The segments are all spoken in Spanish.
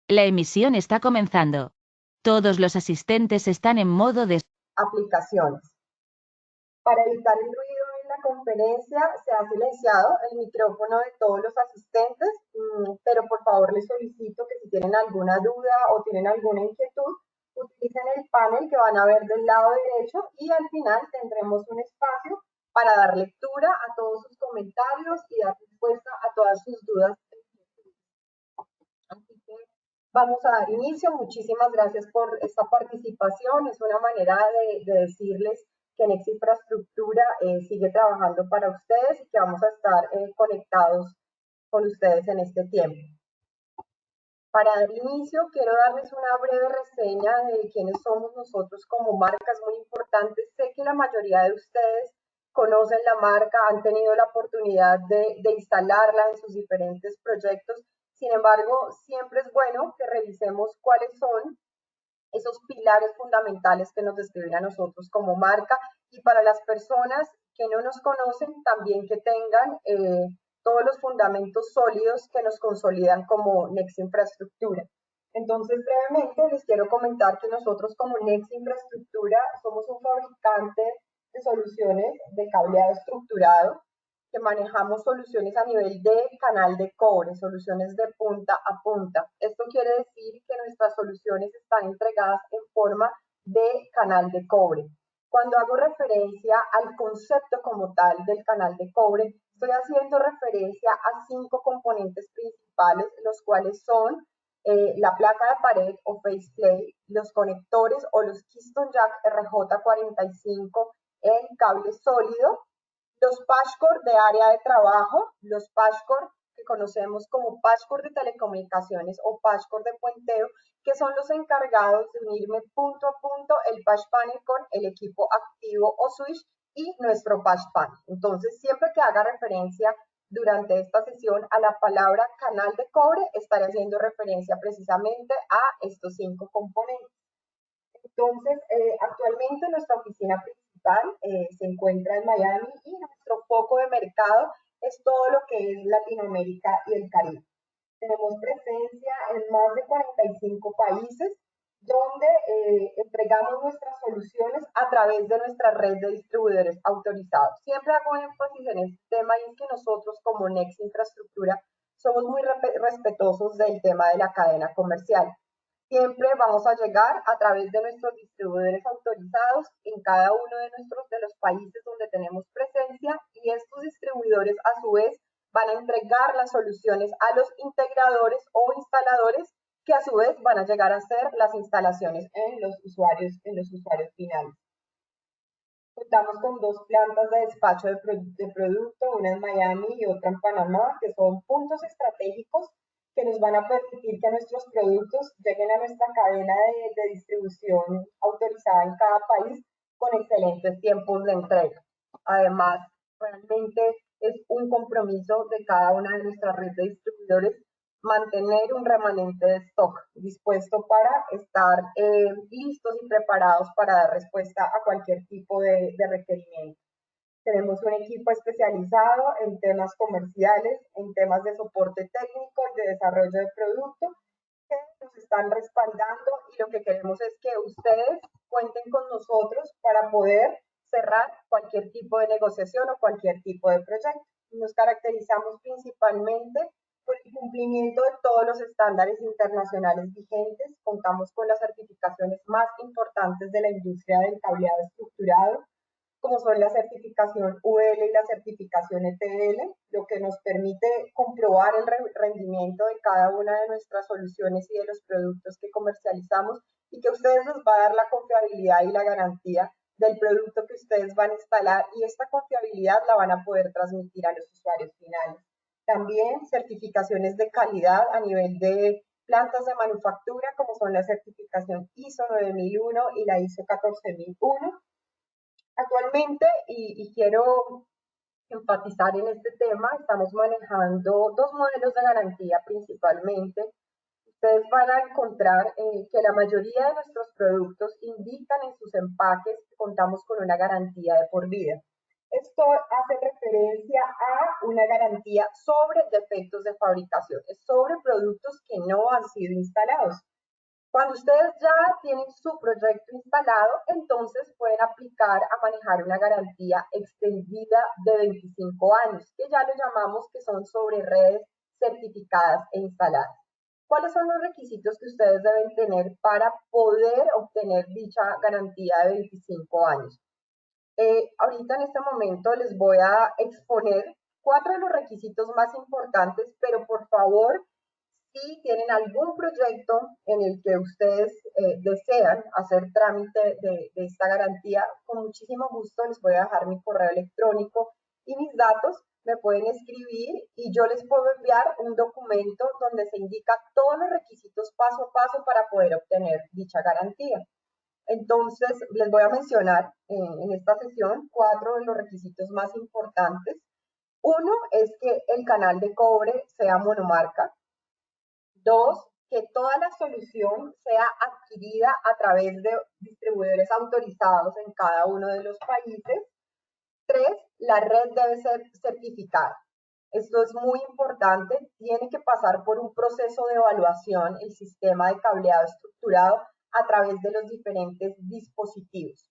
La emisión está comenzando. Todos los asistentes están en modo de aplicaciones. Para evitar el ruido en la conferencia, se ha silenciado el micrófono de todos los asistentes, pero por favor les solicito que si tienen alguna duda o tienen alguna inquietud, utilicen el panel que van a ver del lado derecho y al final tendremos un espacio para dar lectura a todos sus comentarios y dar respuesta a todas sus dudas. Así que vamos a dar inicio. Muchísimas gracias por esta participación. Es una manera de decirles que Next Infraestructura sigue trabajando para ustedes y que vamos a estar conectados con ustedes en este tiempo. Para dar inicio, quiero darles una breve reseña de quiénes somos nosotros como marca. Es muy importante. Sé que la mayoría de ustedes conocen la marca, han tenido la oportunidad de instalarla en sus diferentes proyectos. Sin embargo, siempre es bueno que revisemos cuáles son esos pilares fundamentales que nos describen a nosotros como marca y para las personas que no nos conocen, también que tengan todos los fundamentos sólidos que nos consolidan como Next Infraestructura. Entonces, brevemente les quiero comentar que nosotros como Next Infraestructura somos un fabricante de soluciones de cableado estructurado que manejamos soluciones a nivel de canal de cobre, soluciones de punta a punta. Esto quiere decir que nuestras soluciones están entregadas en forma de canal de cobre. Cuando hago referencia al concepto como tal del canal de cobre, estoy haciendo referencia a 5 componentes principales, los cuales son la placa de pared o faceplate, los conectores o los Keystone Jack RJ45 en cable sólido, los patchcore de área de trabajo, los patchcore que conocemos como patchcore de telecomunicaciones o patchcore de puenteo, que son los encargados de unirme punto a punto el patch panel con el equipo activo o switch y nuestro patch panel. Entonces, siempre que haga referencia durante esta sesión a la palabra canal de cobre, estaré haciendo referencia precisamente a estos 5 componentes. Entonces, actualmente nuestra oficina principal se encuentra en Miami y nuestro foco de mercado es todo lo que es Latinoamérica y el Caribe. Tenemos presencia en más de 45 países donde entregamos nuestras soluciones a través de nuestra red de distribuidores autorizados. Siempre hago énfasis en este tema y es que nosotros como Next Infraestructura somos muy respetuosos del tema de la cadena comercial. Siempre vamos a llegar a través de nuestros distribuidores autorizados en cada uno de los países donde tenemos presencia y estos distribuidores a su vez van a entregar las soluciones a los integradores o instaladores que a su vez van a llegar a hacer las instalaciones en los usuarios finales. Contamos con 2 plantas de despacho de producto, una en Miami y otra en Panamá, que son puntos estratégicos que nos van a permitir que nuestros productos lleguen a nuestra cadena de distribución autorizada en cada país con excelentes tiempos de entrega. Además, realmente es un compromiso de cada una de nuestras redes de distribuidores mantener un remanente de stock dispuesto para estar listos y preparados para dar respuesta a cualquier tipo de requerimiento. Tenemos un equipo especializado en temas comerciales, en temas de soporte técnico y de desarrollo de producto que nos están respaldando y lo que queremos es que ustedes cuenten con nosotros para poder cerrar cualquier tipo de negociación o cualquier tipo de proyecto. Nos caracterizamos principalmente por el cumplimiento de todos los estándares internacionales vigentes. Contamos con las certificaciones más importantes de la industria del cableado estructurado, como son la certificación UL y la certificación ETL, lo que nos permite comprobar el rendimiento de cada una de nuestras soluciones y de los productos que comercializamos y que a ustedes les va a dar la confiabilidad y la garantía del producto que ustedes van a instalar y esta confiabilidad la van a poder transmitir a los usuarios finales. También certificaciones de calidad a nivel de plantas de manufactura, como son la certificación ISO 9001 y la ISO 14001. Actualmente, y quiero enfatizar en este tema, estamos manejando 2 modelos de garantía principalmente. Ustedes van a encontrar que la mayoría de nuestros productos indican en sus empaques que contamos con una garantía de por vida. Esto hace referencia a una garantía sobre defectos de fabricación, es sobre productos que no han sido instalados. Cuando ustedes ya tienen su proyecto instalado, entonces pueden aplicar a manejar una garantía extendida de 25 años, que ya lo llamamos que son sobre redes certificadas e instaladas. ¿Cuáles son los requisitos que ustedes deben tener para poder obtener dicha garantía de 25 años? Ahorita en este momento les voy a exponer 4 de los requisitos más importantes, pero por favor, si tienen algún proyecto en el que ustedes desean hacer trámite de esta garantía, con muchísimo gusto les voy a dejar mi correo electrónico y mis datos, me pueden escribir y yo les puedo enviar un documento donde se indica todos los requisitos paso a paso para poder obtener dicha garantía. Entonces, les voy a mencionar en esta sesión 4 de los requisitos más importantes. Uno es que el canal de cobre sea monomarca. 2, que toda la solución sea adquirida a través de distribuidores autorizados en cada uno de los países. 3, la red debe ser certificada. Esto es muy importante, tiene que pasar por un proceso de evaluación el sistema de cableado estructurado a través de los diferentes dispositivos.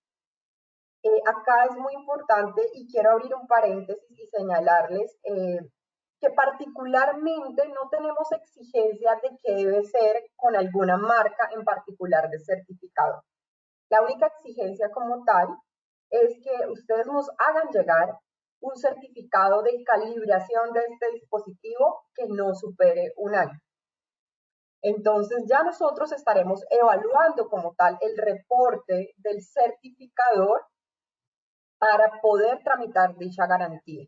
Acá es muy importante y quiero abrir un paréntesis y señalarles que particularmente no tenemos exigencia de que debe ser con alguna marca en particular de certificado. La única exigencia como tal es que ustedes nos hagan llegar un certificado de calibración de este dispositivo que no supere un año. Entonces ya nosotros estaremos evaluando como tal el reporte del certificador para poder tramitar dicha garantía.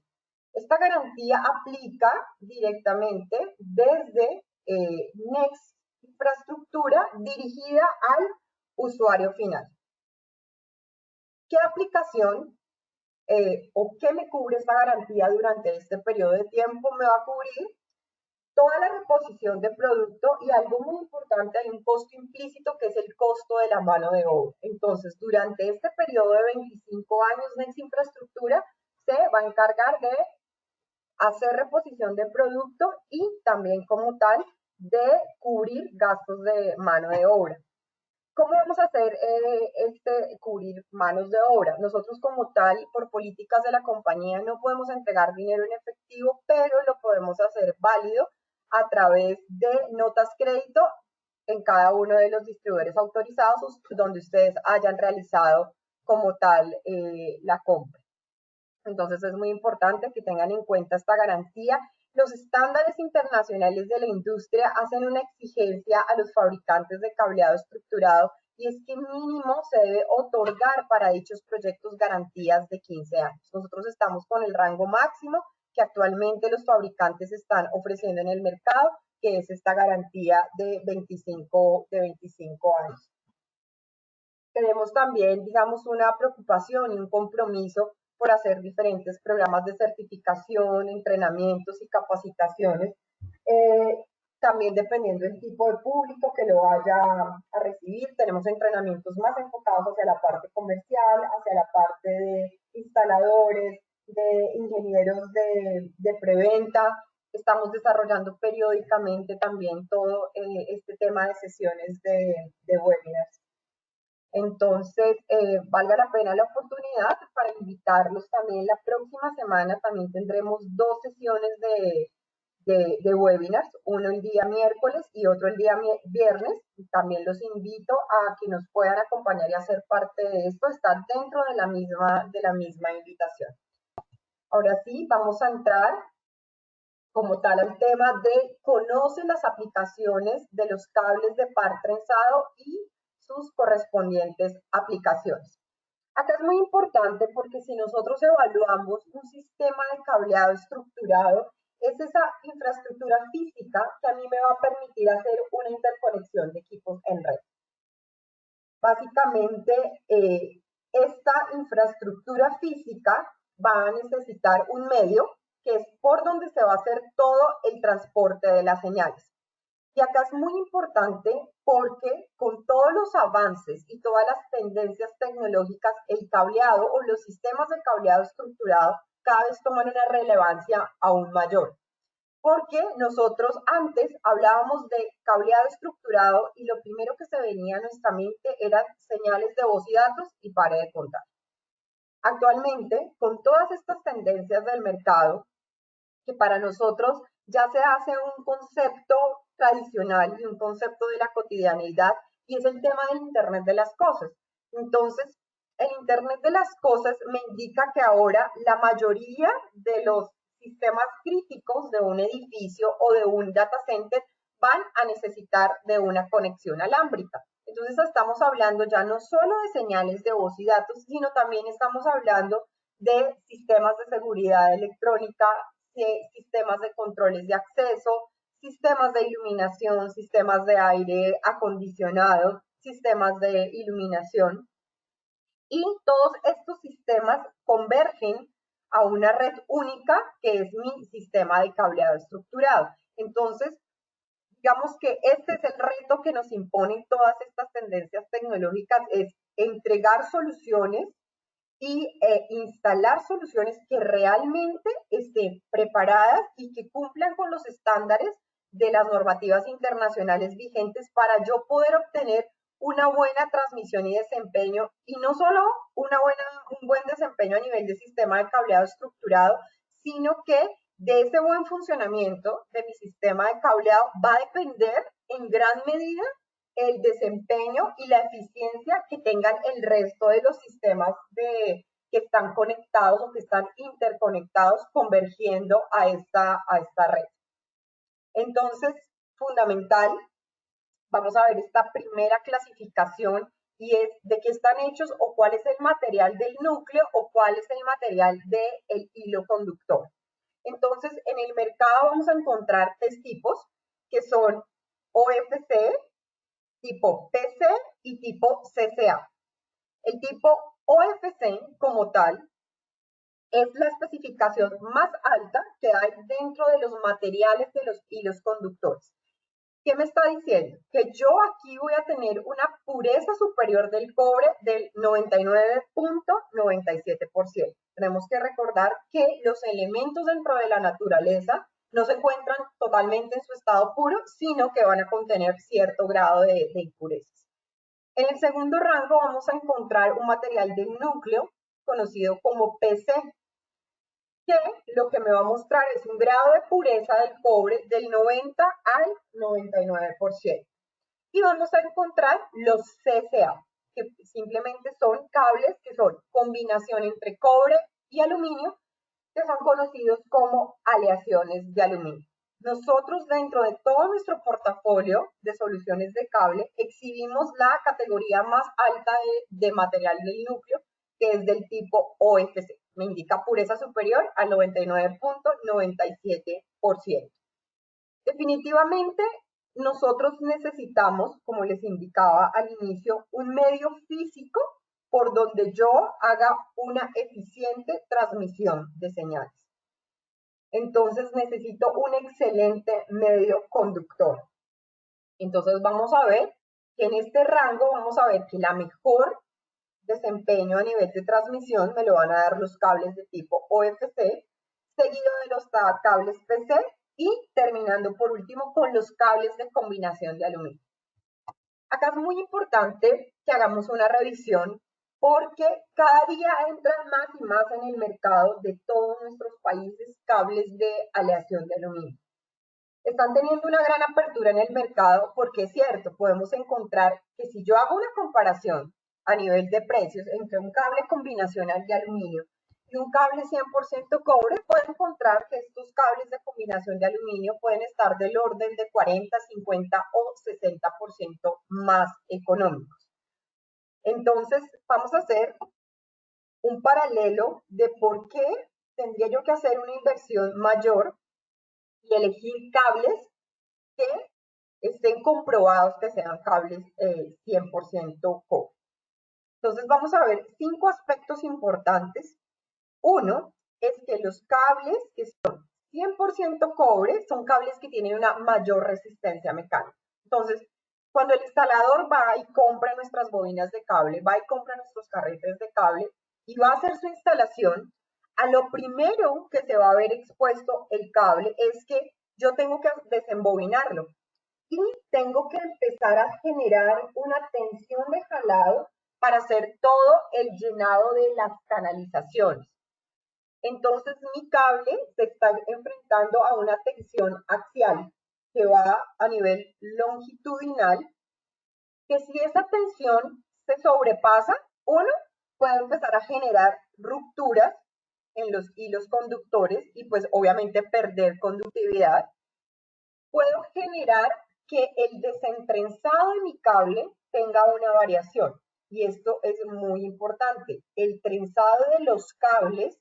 Esta garantía aplica directamente desde Next Infraestructura dirigida al usuario final. ¿Qué aplicación o qué me cubre esta garantía durante este periodo de tiempo? Me va a cubrir toda la reposición de producto y algo muy importante, hay un costo implícito que es el costo de la mano de obra. Entonces, durante este periodo de 25 años, Next Infraestructura se va a encargar de hacer reposición de producto y también como tal de cubrir gastos de mano de obra. ¿Cómo vamos a hacer cubrir manos de obra? Nosotros como tal, por políticas de la compañía, no podemos entregar dinero en efectivo, pero lo podemos hacer válido a través de notas crédito en cada uno de los distribuidores autorizados donde ustedes hayan realizado como tal la compra. Entonces es muy importante que tengan en cuenta esta garantía. Los estándares internacionales de la industria hacen una exigencia a los fabricantes de cableado estructurado y es que mínimo se debe otorgar para dichos proyectos garantías de 15 años. Nosotros estamos con el rango máximo que actualmente los fabricantes están ofreciendo en el mercado, que es esta garantía de 25 años. Tenemos también, digamos, una preocupación y un compromiso por hacer diferentes programas de certificación, entrenamientos y capacitaciones, también dependiendo del tipo de público que lo vaya a recibir. Tenemos entrenamientos más enfocados hacia la parte comercial, hacia la parte de instaladores, de ingenieros de preventa. Estamos desarrollando periódicamente también todo este tema de sesiones de webinars. Entonces, valga la pena la oportunidad para invitarlos también. La próxima semana también tendremos 2 sesiones de webinars, uno el día miércoles y otro el día viernes. También los invito a que nos puedan acompañar y hacer parte de esto. Está dentro de la misma invitación. Ahora sí, vamos a entrar como tal al tema de conoce las aplicaciones de los cables de par trenzado y sus correspondientes aplicaciones. Acá es muy importante porque si nosotros evaluamos un sistema de cableado estructurado, es esa infraestructura física que a mí me va a permitir hacer una interconexión de equipos en red. Básicamente, esta infraestructura física va a necesitar un medio que es por donde se va a hacer todo el transporte de las señales. Y acá es muy importante porque con todos los avances y todas las tendencias tecnológicas, el cableado o los sistemas de cableado estructurado cada vez toman una relevancia aún mayor. Porque nosotros antes hablábamos de cableado estructurado y lo primero que se venía a nuestra mente eran señales de voz y datos y pare de contar. Actualmente, con todas estas tendencias del mercado, que para nosotros ya se hace un concepto tradicional y un concepto de la cotidianidad, y es el tema del Internet de las cosas. Entonces, el Internet de las cosas me indica que ahora la mayoría de los sistemas críticos de un edificio o de un data center van a necesitar de una conexión alámbrica. Entonces estamos hablando ya no solo de señales de voz y datos, sino también estamos hablando de sistemas de seguridad electrónica, sistemas de controles de acceso, sistemas de iluminación, sistemas de aire acondicionado, sistemas de iluminación. Y todos estos sistemas convergen a una red única que es mi sistema de cableado estructurado. Entonces, digamos que este es el reto que nos imponen todas estas tendencias tecnológicas, es entregar soluciones y instalar soluciones que realmente estén preparadas y que cumplan con los estándares de las normativas internacionales vigentes para yo poder obtener una buena transmisión y desempeño, y no solo un buen desempeño a nivel de sistema de cableado estructurado, sino que de ese buen funcionamiento de mi sistema de cableado va a depender en gran medida el desempeño y la eficiencia que tengan el resto de los sistemas que están conectados o que están interconectados convergiendo a esta red. Entonces, fundamental, vamos a ver esta primera clasificación y es de qué están hechos o cuál es el material del núcleo o cuál es el material del hilo conductor. Entonces, en el mercado vamos a encontrar tres tipos que son OFC, tipo PC y tipo CCA. El tipo OFC como tal es la especificación más alta que hay dentro de los materiales de los hilos conductores. ¿Qué me está diciendo? Que yo aquí voy a tener una pureza superior del cobre del 99.97%. Tenemos que recordar que los elementos dentro de la naturaleza no se encuentran totalmente en su estado puro, sino que van a contener cierto grado de impurezas. En el segundo rango vamos a encontrar un material del núcleo conocido como PC, que lo que me va a mostrar es un grado de pureza del cobre del 90 al 99%. Y vamos a encontrar los CCA, que simplemente son cables que son combinación entre cobre y aluminio, que son conocidos como aleaciones de aluminio. Nosotros dentro de todo nuestro portafolio de soluciones de cable exhibimos la categoría más alta de material del núcleo, que es del tipo OFC. Me indica pureza superior al 99.97%. Definitivamente, nosotros necesitamos, como les indicaba al inicio, un medio físico por donde yo haga una eficiente transmisión de señales. Entonces necesito un excelente medio conductor. Entonces vamos a ver que en este rango vamos a ver que la mejor desempeño a nivel de transmisión me lo van a dar los cables de tipo OFC, seguido de los cables PC y terminando por último con los cables de combinación de aluminio. Acá es muy importante que hagamos una revisión porque cada día entran más y más en el mercado de todos nuestros países cables de aleación de aluminio. Están teniendo una gran apertura en el mercado porque es cierto, podemos encontrar que si yo hago una comparación a nivel de precios entre un cable combinacional de aluminio y un cable 100% cobre, puedo encontrar que estos cables de combinación de aluminio pueden estar del orden de 40, 50 o 60% más económicos. Entonces, vamos a hacer un paralelo de por qué tendría yo que hacer una inversión mayor y elegir cables que estén comprobados que sean cables 100% cobre. Entonces vamos a ver 5 aspectos importantes. Uno es que los cables que son 100% cobre son cables que tienen una mayor resistencia mecánica. Entonces, cuando el instalador va y compra nuestras bobinas de cable, va y compra nuestros carretes de cable y va a hacer su instalación, a lo primero que se va a ver expuesto el cable es que yo tengo que desembobinarlo y tengo que empezar a generar una tensión de jalado para hacer todo el llenado de las canalizaciones. Entonces mi cable se está enfrentando a una tensión axial que va a nivel longitudinal, que si esa tensión se sobrepasa, uno puede empezar a generar rupturas en los hilos conductores y pues obviamente perder conductividad. Puedo generar que el desentrenzado de mi cable tenga una variación. Y esto es muy importante. El trenzado de los cables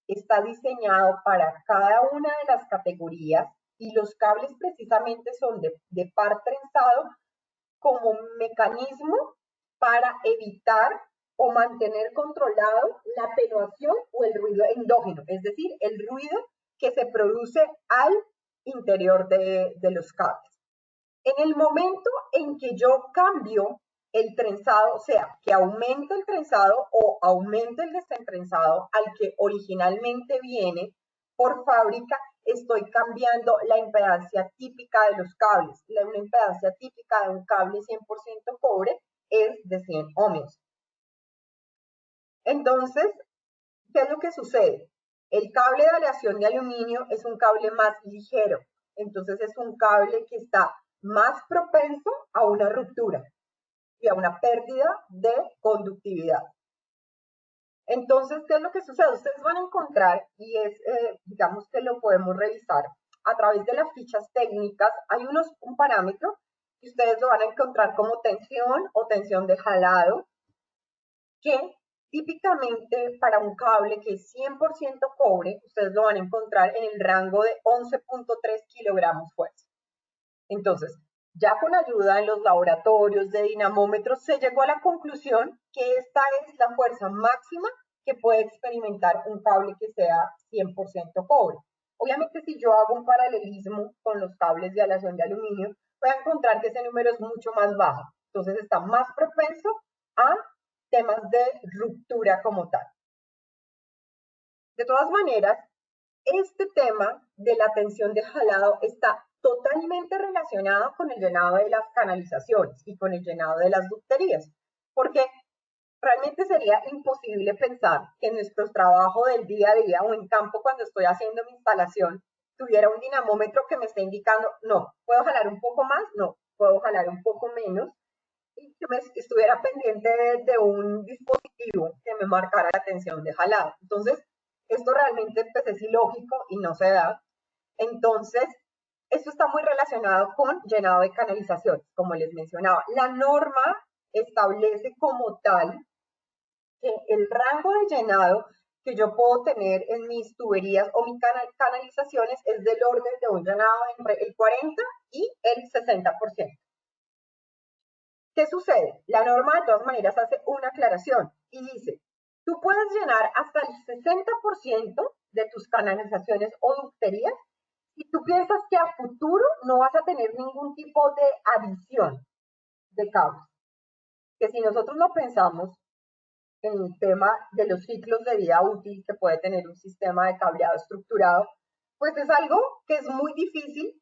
está diseñado para cada una de las categorías y los cables precisamente son de par trenzado como mecanismo para evitar o mantener controlado la atenuación o el ruido endógeno, es decir, el ruido que se produce al interior de los cables. En el momento en que yo cambio el trenzado, o sea, que aumente el trenzado o aumente el desentrenzado al que originalmente viene por fábrica, estoy cambiando la impedancia típica de los cables. Una impedancia típica de un cable 100% cobre es de 100 ohmios. Entonces, ¿qué es lo que sucede? El cable de aleación de aluminio es un cable más ligero, entonces es un cable que está más propenso a una ruptura y a una pérdida de conductividad. Entonces, ¿qué es lo que sucede? Ustedes van a encontrar, y es, digamos que lo podemos revisar a través de las fichas técnicas, hay un parámetro que ustedes lo van a encontrar como tensión o tensión de jalado, que típicamente para un cable que es 100% cobre, ustedes lo van a encontrar en el rango de 11.3 kilogramos fuerza. Entonces, ya con ayuda en los laboratorios de dinamómetros, se llegó a la conclusión que esta es la fuerza máxima que puede experimentar un cable que sea 100% cobre. Obviamente, si yo hago un paralelismo con los cables de aleación de aluminio, voy a encontrar que ese número es mucho más bajo. Entonces, está más propenso a temas de ruptura como tal. De todas maneras, este tema de la tensión de jalado está totalmente relacionado con el llenado de las canalizaciones y con el llenado de las ducterías, porque realmente sería imposible pensar que en nuestro trabajo del día a día o en campo cuando estoy haciendo mi instalación tuviera un dinamómetro que me esté indicando, no, ¿puedo jalar un poco más? No, ¿puedo jalar un poco menos? Y que me estuviera pendiente de un dispositivo que me marcara la tensión de jalado. Entonces, esto realmente pues, es ilógico y no se da. Entonces, esto está muy relacionado con llenado de canalizaciones, como les mencionaba. La norma establece como tal que el rango de llenado que yo puedo tener en mis tuberías o mis canalizaciones es del orden de un llenado entre el 40 y el 60%. ¿Qué sucede? La norma de todas maneras hace una aclaración y dice, tú puedes llenar hasta el 60% de tus canalizaciones o ducterías y tú piensas que a futuro no vas a tener ningún tipo de adición de cables. Que si nosotros no pensamos en el tema de los ciclos de vida útil que puede tener un sistema de cableado estructurado, pues es algo que es muy difícil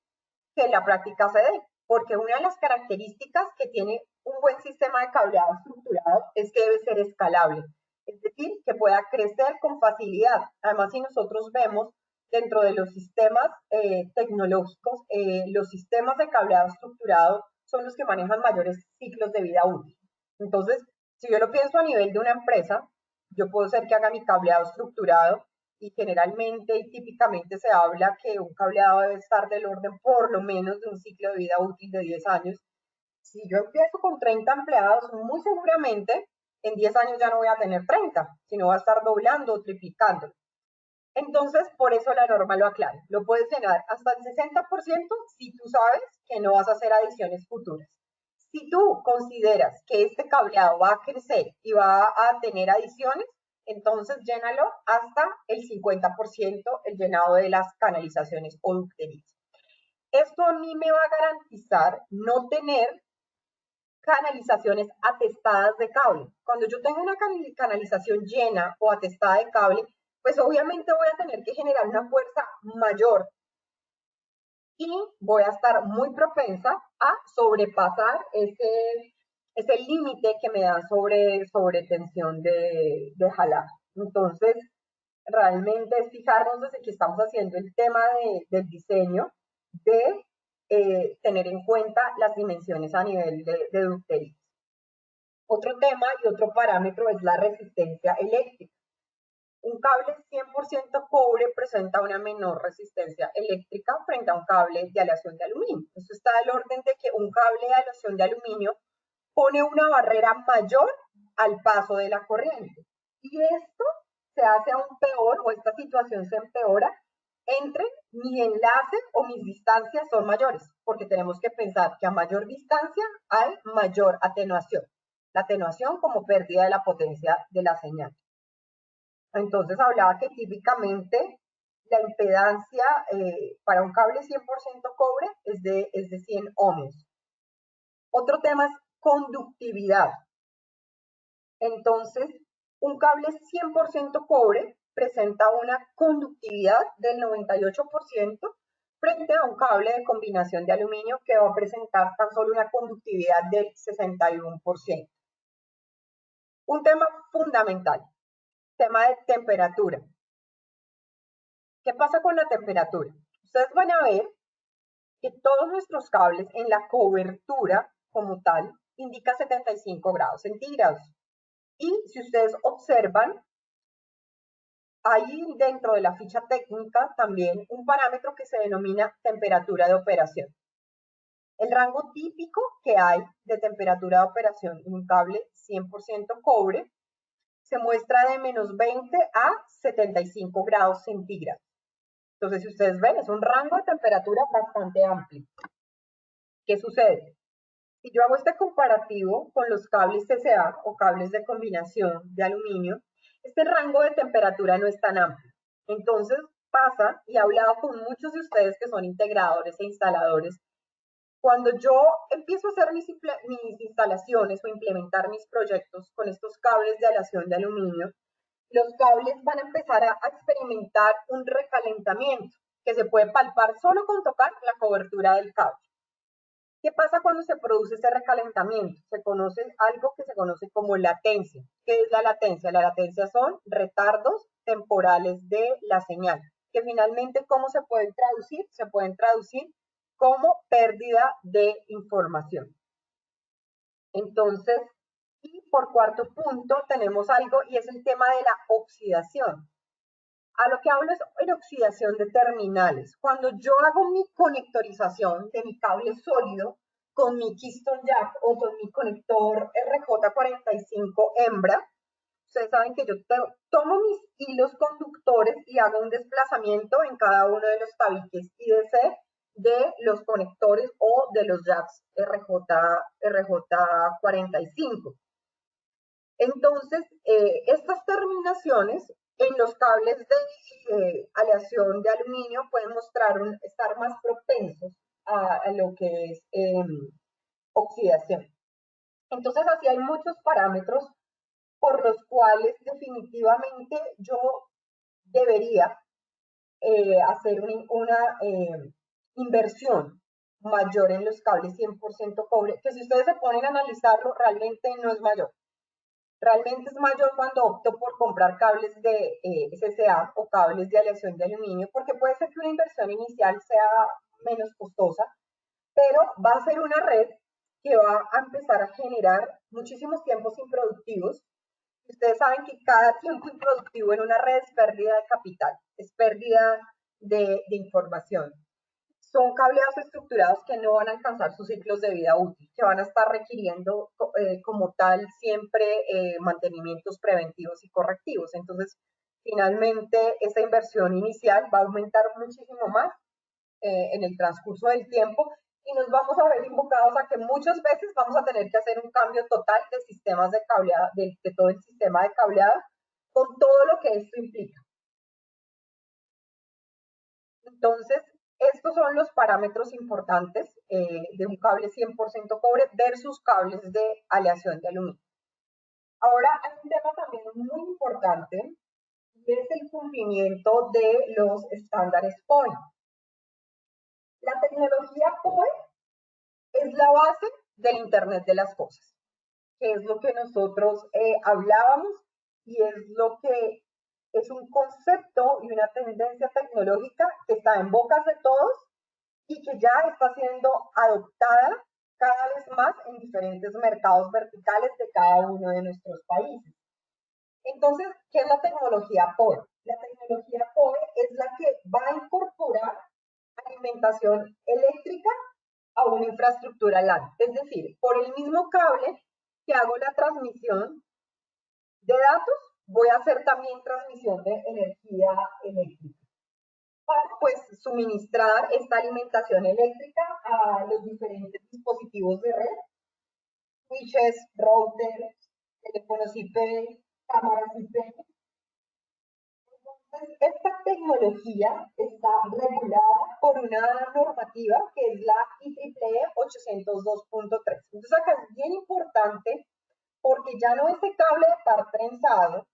que en la práctica se dé, porque una de las características que tiene un buen sistema de cableado estructurado es que debe ser escalable, es decir, que pueda crecer con facilidad. Además, si nosotros vemos dentro de los sistemas tecnológicos, los sistemas de cableado estructurado son los que manejan mayores ciclos de vida útil. Entonces, si yo lo pienso a nivel de una empresa, yo puedo ser que haga mi cableado estructurado y generalmente y típicamente se habla que un cableado debe estar del orden por lo menos de un ciclo de vida útil de 10 años. Si yo empiezo con 30 empleados, muy seguramente en 10 años ya no voy a tener 30, sino va a estar doblando o triplicando. Entonces, por eso la norma lo aclara. Lo puedes llenar hasta el 60% si tú sabes que no vas a hacer adiciones futuras. Si tú consideras que este cableado va a crecer y va a tener adiciones, Entonces, llénalo hasta el 50% el llenado de las canalizaciones o ducterías. Esto a mí me va a garantizar no tener canalizaciones atestadas de cable. Cuando yo tengo una canalización llena o atestada de cable, pues obviamente voy a tener que generar una fuerza mayor y voy a estar muy propensa a sobrepasar ese límite que me da sobre tensión de jalar. Entonces, realmente es fijarnos desde que estamos haciendo el tema del diseño, de tener en cuenta las dimensiones a nivel de ductería. Otro tema y otro parámetro es la resistencia eléctrica. Un cable 100% cobre presenta una menor resistencia eléctrica frente a un cable de aleación de aluminio. Esto está al orden de que un cable de aleación de aluminio pone una barrera mayor al paso de la corriente. Y esto se hace aún peor, o esta situación se empeora, entre mi enlace o mis distancias son mayores, porque tenemos que pensar que a mayor distancia hay mayor atenuación. La atenuación como pérdida de la potencia de la señal. Entonces hablaba que típicamente la impedancia para un cable 100% cobre es de 100 ohms. Otro tema es conductividad. Entonces, un cable 100% cobre presenta una conductividad del 98% frente a un cable de combinación de aluminio que va a presentar tan solo una conductividad del 61%. Un tema fundamental, tema de temperatura. ¿Qué pasa con la temperatura? Ustedes van a ver que todos nuestros cables en la cobertura como tal indica 75 grados centígrados. Y si ustedes observan, hay dentro de la ficha técnica también un parámetro que se denomina temperatura de operación. El rango típico que hay de temperatura de operación en un cable 100% cobre se muestra de menos 20 a 75 grados centígrados. Entonces, si ustedes ven, es un rango de temperatura bastante amplio. ¿Qué sucede? Si yo hago este comparativo con los cables CCA o cables de combinación de aluminio, este rango de temperatura no es tan amplio. Entonces pasa, y he hablado con muchos de ustedes que son integradores e instaladores, cuando yo empiezo a hacer mis instalaciones o implementar mis proyectos con estos cables de aleación de aluminio, los cables van a empezar a experimentar un recalentamiento que se puede palpar solo con tocar la cobertura del cable. ¿Qué pasa cuando se produce ese recalentamiento? Se conoce algo que se conoce como latencia. ¿Qué es la latencia? La latencia son retardos temporales de la señal, que finalmente, ¿cómo se pueden traducir? Se pueden traducir como pérdida de información. Entonces, y por cuarto punto tenemos algo y es el tema de la oxidación. A lo que hablo es en oxidación de terminales. Cuando yo hago mi conectorización de mi cable sólido con mi Keystone Jack o con mi conector RJ45 hembra, ustedes saben que yo tomo mis hilos conductores y hago un desplazamiento en cada uno de los tabiques IDC de los conectores o de los jacks RJ45. Entonces, estas terminaciones en los cables de aleación de aluminio pueden estar más propensos a lo que es oxidación. Entonces, así hay muchos parámetros por los cuales definitivamente yo debería hacer una inversión mayor en los cables 100% cobre, que si ustedes se ponen a analizarlo, realmente no es mayor. Realmente es mayor cuando opto por comprar cables de SCA o cables de aleación de aluminio, porque puede ser que una inversión inicial sea menos costosa, pero va a ser una red que va a empezar a generar muchísimos tiempos improductivos. Ustedes saben que cada tiempo improductivo en una red es pérdida de capital, es pérdida de información. Son cableados estructurados que no van a alcanzar sus ciclos de vida útil, que van a estar requiriendo como tal siempre mantenimientos preventivos y correctivos. Entonces, finalmente, esa inversión inicial va a aumentar muchísimo más en el transcurso del tiempo y nos vamos a ver invocados a que muchas veces vamos a tener que hacer un cambio total de sistemas de cableado, de todo el sistema de cableado, con todo lo que esto implica. Entonces, estos son los parámetros importantes de un cable 100% cobre versus cables de aleación de aluminio. Ahora hay un tema también muy importante y es el cumplimiento de los estándares POE. La tecnología POE es la base del Internet de las Cosas, que es lo que nosotros hablábamos y es lo que es un concepto y una tendencia tecnológica que está en bocas de todos y que ya está siendo adoptada cada vez más en diferentes mercados verticales de cada uno de nuestros países. Entonces, ¿qué es la tecnología POE? La tecnología POE es la que va a incorporar alimentación eléctrica a una infraestructura LAN. Es decir, por el mismo cable que hago la transmisión de datos, voy a hacer también transmisión de energía eléctrica para pues suministrar esta alimentación eléctrica a los diferentes dispositivos de red, switches, routers, teléfonos IP, cámaras IP. Entonces, esta tecnología está regulada por una normativa que es la IEEE 802.3. Entonces, acá es bien importante porque ya no ese cable de par trenzado,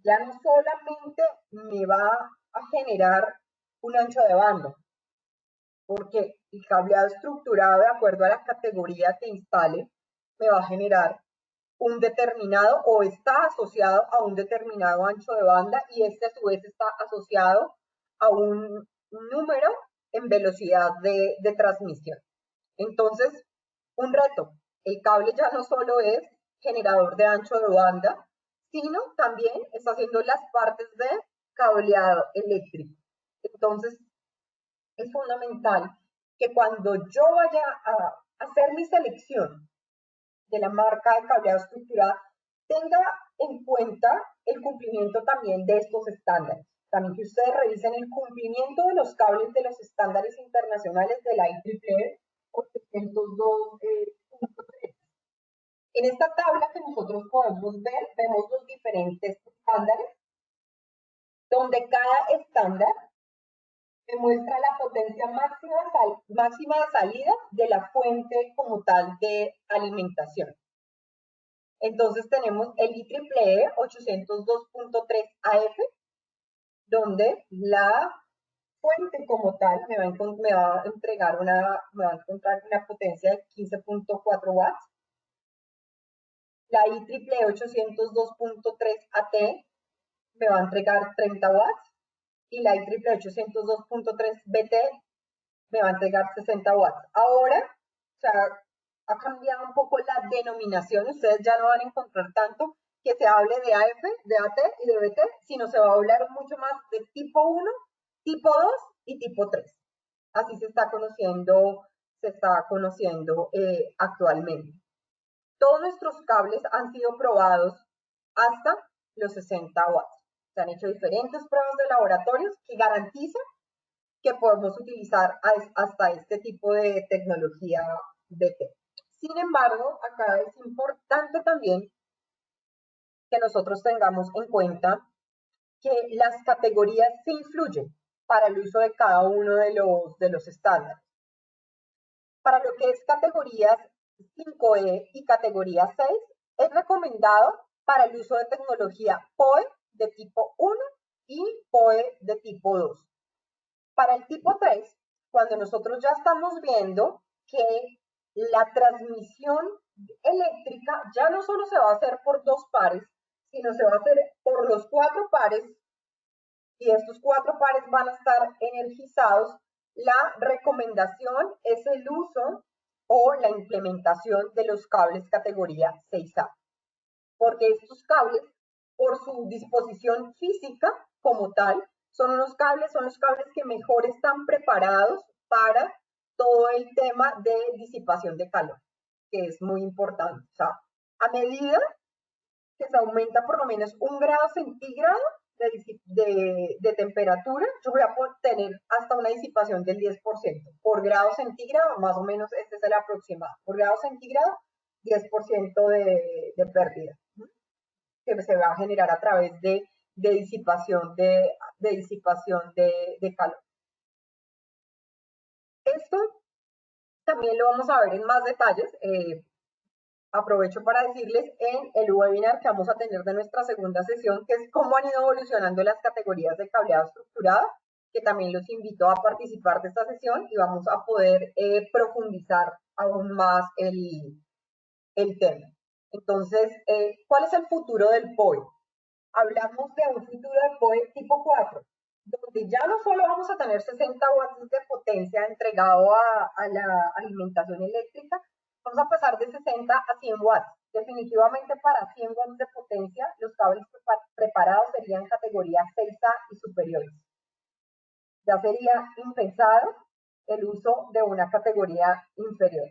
ya no solamente me va a generar un ancho de banda, porque el cableado estructurado de acuerdo a la categoría que instale me va a generar un determinado o está asociado a un determinado ancho de banda y este a su vez está asociado a un número en velocidad de transmisión. Entonces, un reto, el cable ya no solo es generador de ancho de banda, sino también está haciendo las partes de cableado eléctrico. Entonces, es fundamental que cuando yo vaya a hacer mi selección de la marca de cableado estructurado, tenga en cuenta el cumplimiento también de estos estándares. También que ustedes revisen el cumplimiento de los cables de los estándares internacionales de la IEEE 802.3. En esta tabla que nosotros podemos ver, vemos los diferentes estándares, donde cada estándar demuestra la potencia máxima de salida de la fuente como tal de alimentación. Entonces tenemos el IEEE 802.3 AF, donde la fuente como tal me va a entregar encontrar una potencia de 15.4 watts. La IEEE 802.3 AT me va a entregar 30 watts y la IEEE 802.3 BT me va a entregar 60 watts. Ahora, o sea, ha cambiado un poco la denominación, ustedes ya no van a encontrar tanto que se hable de AF, de AT y de BT, sino se va a hablar mucho más de tipo 1, tipo 2 y tipo 3. Así se está conociendo actualmente. Todos nuestros cables han sido probados hasta los 60 watts. Se han hecho diferentes pruebas de laboratorios que garantizan que podemos utilizar hasta este tipo de tecnología BT. Sin embargo, acá es importante también que nosotros tengamos en cuenta que las categorías se influyen para el uso de cada uno de los estándares. Para lo que es categorías 5E y categoría 6, es recomendado para el uso de tecnología POE de tipo 1 y POE de tipo 2. Para el tipo 3, cuando nosotros ya estamos viendo que la transmisión eléctrica ya no solo se va a hacer por 2 pares, sino se va a hacer por los 4 pares y estos 4 pares van a estar energizados, la recomendación es el uso o la implementación de los cables categoría 6A, porque estos cables, por su disposición física como tal, son los cables que mejor están preparados para todo el tema de disipación de calor, que es muy importante. O sea, a medida que se aumenta por lo menos 1 grado centígrado de temperatura, yo voy a tener hasta una disipación del 10%. Por grado centígrado, más o menos este es el aproximado. Por grado centígrado, 10% de pérdida. que se va a generar a través de disipación de calor. Esto también lo vamos a ver en más detalles. Aprovecho para decirles en el webinar que vamos a tener de nuestra segunda sesión, que es cómo han ido evolucionando las categorías de cableado estructurado, que también los invito a participar de esta sesión y vamos a poder profundizar aún más el tema. Entonces, ¿cuál es el futuro del POE? Hablamos de un futuro de POE tipo 4, donde ya no solo vamos a tener 60 watts de potencia entregado a la alimentación eléctrica, vamos a pasar de 60 a 100 watts. Definitivamente para 100 watts de potencia, los cables preparados serían categoría 6A y superiores. Ya sería impensado el uso de una categoría inferior.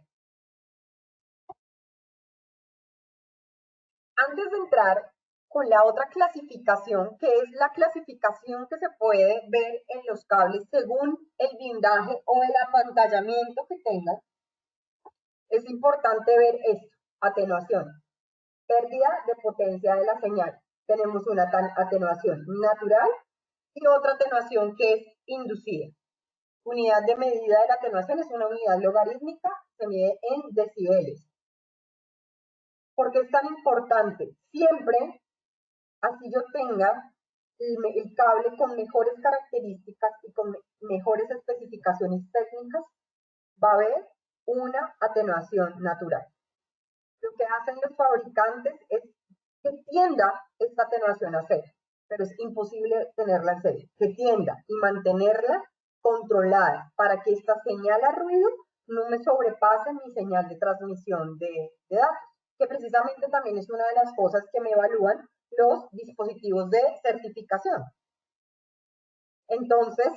Antes de entrar con la otra clasificación, que es la clasificación que se puede ver en los cables según el blindaje o el apantallamiento que tengan, es importante ver esto: atenuación, pérdida de potencia de la señal. Tenemos una atenuación natural y otra atenuación que es inducida. Unidad de medida de la atenuación es una unidad logarítmica, se mide en decibeles. ¿Por qué es tan importante? Siempre, así yo tenga el cable con mejores características y con mejores especificaciones técnicas, va a haber una atenuación natural. Lo que hacen los fabricantes es que tienda esta atenuación a cero, pero es imposible tenerla en cero, que tienda y mantenerla controlada para que esta señal a ruido no me sobrepase mi señal de transmisión de datos, que precisamente también es una de las cosas que me evalúan los dispositivos de certificación. Entonces,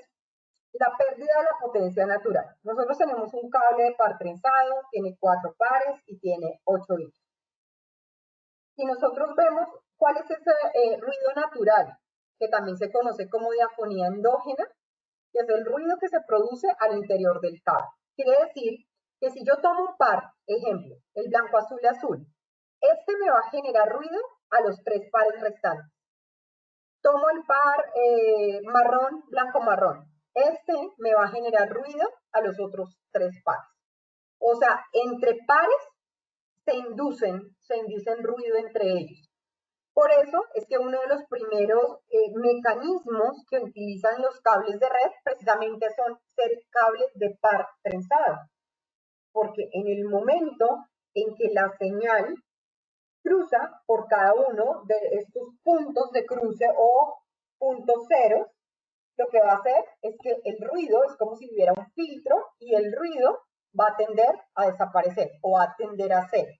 la pérdida de la potencia natural. Nosotros tenemos un cable de par trenzado, tiene 4 pares y tiene 8 hilos. Si nosotros vemos cuál es ese ruido natural, que también se conoce como diafonía endógena, que es el ruido que se produce al interior del cable. Quiere decir que si yo tomo un par, ejemplo, el blanco, azul y azul, este me va a generar ruido a los 3 pares restantes. Tomo el par marrón, blanco, marrón. Este me va a generar ruido a los otros 3 pares. O sea, entre pares se inducen ruido entre ellos. Por eso es que uno de los primeros mecanismos que utilizan los cables de red precisamente son ser cables de par trenzado. Porque en el momento en que la señal cruza por cada uno de estos puntos de cruce o puntos ceros, lo que va a hacer es que el ruido es como si hubiera un filtro y el ruido va a tender a desaparecer o a tender a cero.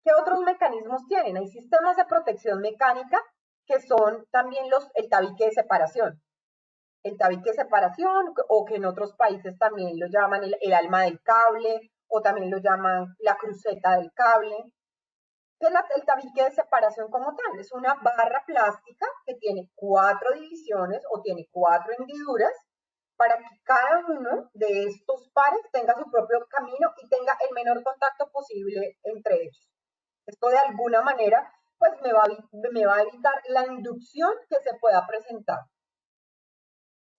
¿Qué otros mecanismos tienen? Hay sistemas de protección mecánica que son también el tabique de separación. El tabique de separación, o que en otros países también lo llaman el alma del cable, o también lo llaman la cruceta del cable. ¿Qué es el tabique de separación como tal? Es una barra plástica que tiene 4 divisiones o tiene 4 hendiduras para que cada uno de estos pares tenga su propio camino y tenga el menor contacto posible entre ellos. Esto de alguna manera pues me va a evitar la inducción que se pueda presentar.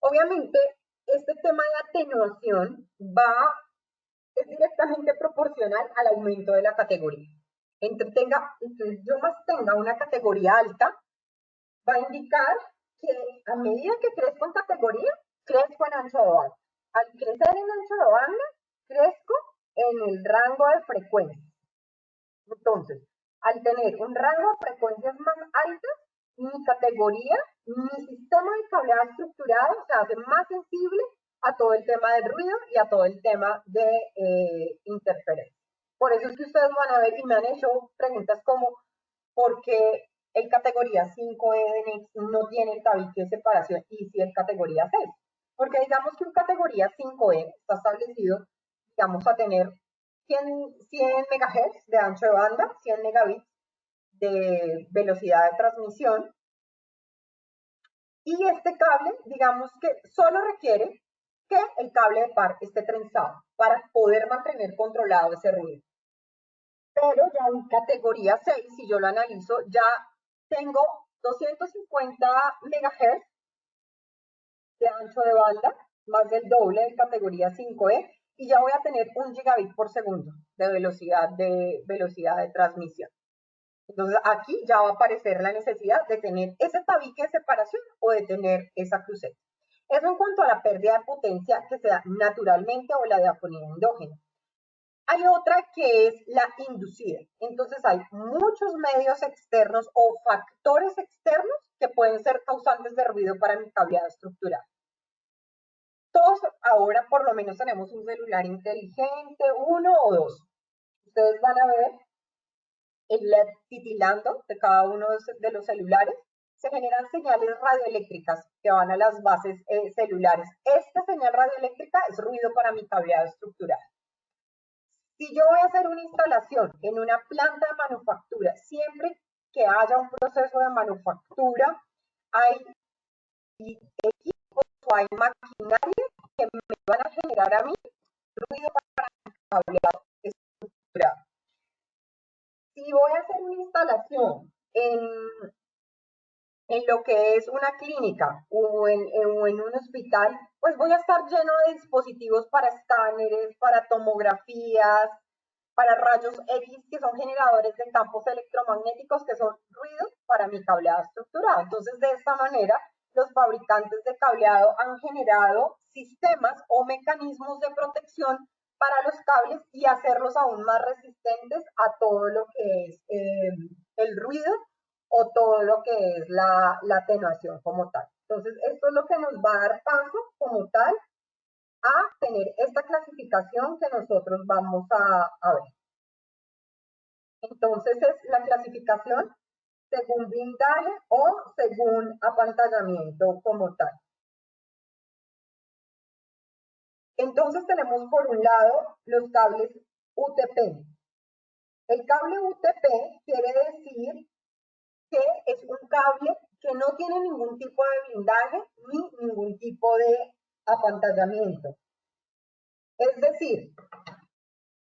Obviamente, este tema de atenuación es directamente proporcional al aumento de la categoría. Entonces, yo más tenga una categoría alta, va a indicar que a medida que crezco en categoría, crezco en ancho de banda. Al crecer en ancho de banda, crezco en el rango de frecuencia. Entonces, al tener un rango de frecuencias más altas, mi categoría, mi sistema de cableado estructurado se hace más sensible a todo el tema del ruido y a todo el tema de interferencia. Por eso es que ustedes van a ver y me han hecho preguntas como ¿por qué el categoría 5E de NICS no tiene el tabique de separación y si el categoría 6? Porque digamos que un categoría 5E está establecido, digamos, a tener 100 MHz de ancho de banda, 100 megabits de velocidad de transmisión. Y este cable, digamos que solo requiere que el cable de par esté trenzado para poder mantener controlado ese ruido. pero ya en categoría 6, si yo lo analizo, ya tengo 250 MHz de ancho de banda, más del doble de categoría 5E, y ya voy a tener 1 gigabit por segundo de velocidad de transmisión. Entonces aquí ya va a aparecer la necesidad de tener ese tabique de separación o de tener esa cruceta. Eso en cuanto a la pérdida de potencia que se da naturalmente o la diafonía endógena. Hay otra que es la inducida. Entonces hay muchos medios externos o factores externos que pueden ser causantes de ruido para mi cableado estructural. Todos ahora por lo menos tenemos un celular inteligente, uno o dos. Ustedes van a ver el LED titilando de cada uno de los celulares. Se generan señales radioeléctricas que van a las bases celulares. Esta señal radioeléctrica es ruido para mi cableado estructural. Si yo voy a hacer una instalación en una planta de manufactura, siempre que haya un proceso de manufactura, hay equipos o hay maquinaria que me van a generar a mí ruido para mi cableado estructural. Si voy a hacer una instalación en lo que es una clínica o en un hospital, pues voy a estar lleno de dispositivos para escáneres, para tomografías, para rayos X, que son generadores de campos electromagnéticos, que son ruido para mi cableado estructurado. Entonces, de esta manera, los fabricantes de cableado han generado sistemas o mecanismos de protección para los cables y hacerlos aún más resistentes a todo lo que es el ruido o todo lo que es la atenuación como tal. Entonces, esto es lo que nos va a dar paso como tal a tener esta clasificación que nosotros vamos a ver. Entonces, es la clasificación según blindaje o según apantallamiento como tal. Entonces, tenemos por un lado los cables UTP. El cable UTP quiere decir que es un cable que no tiene ningún tipo de blindaje ni ningún tipo de apantallamiento. Es decir,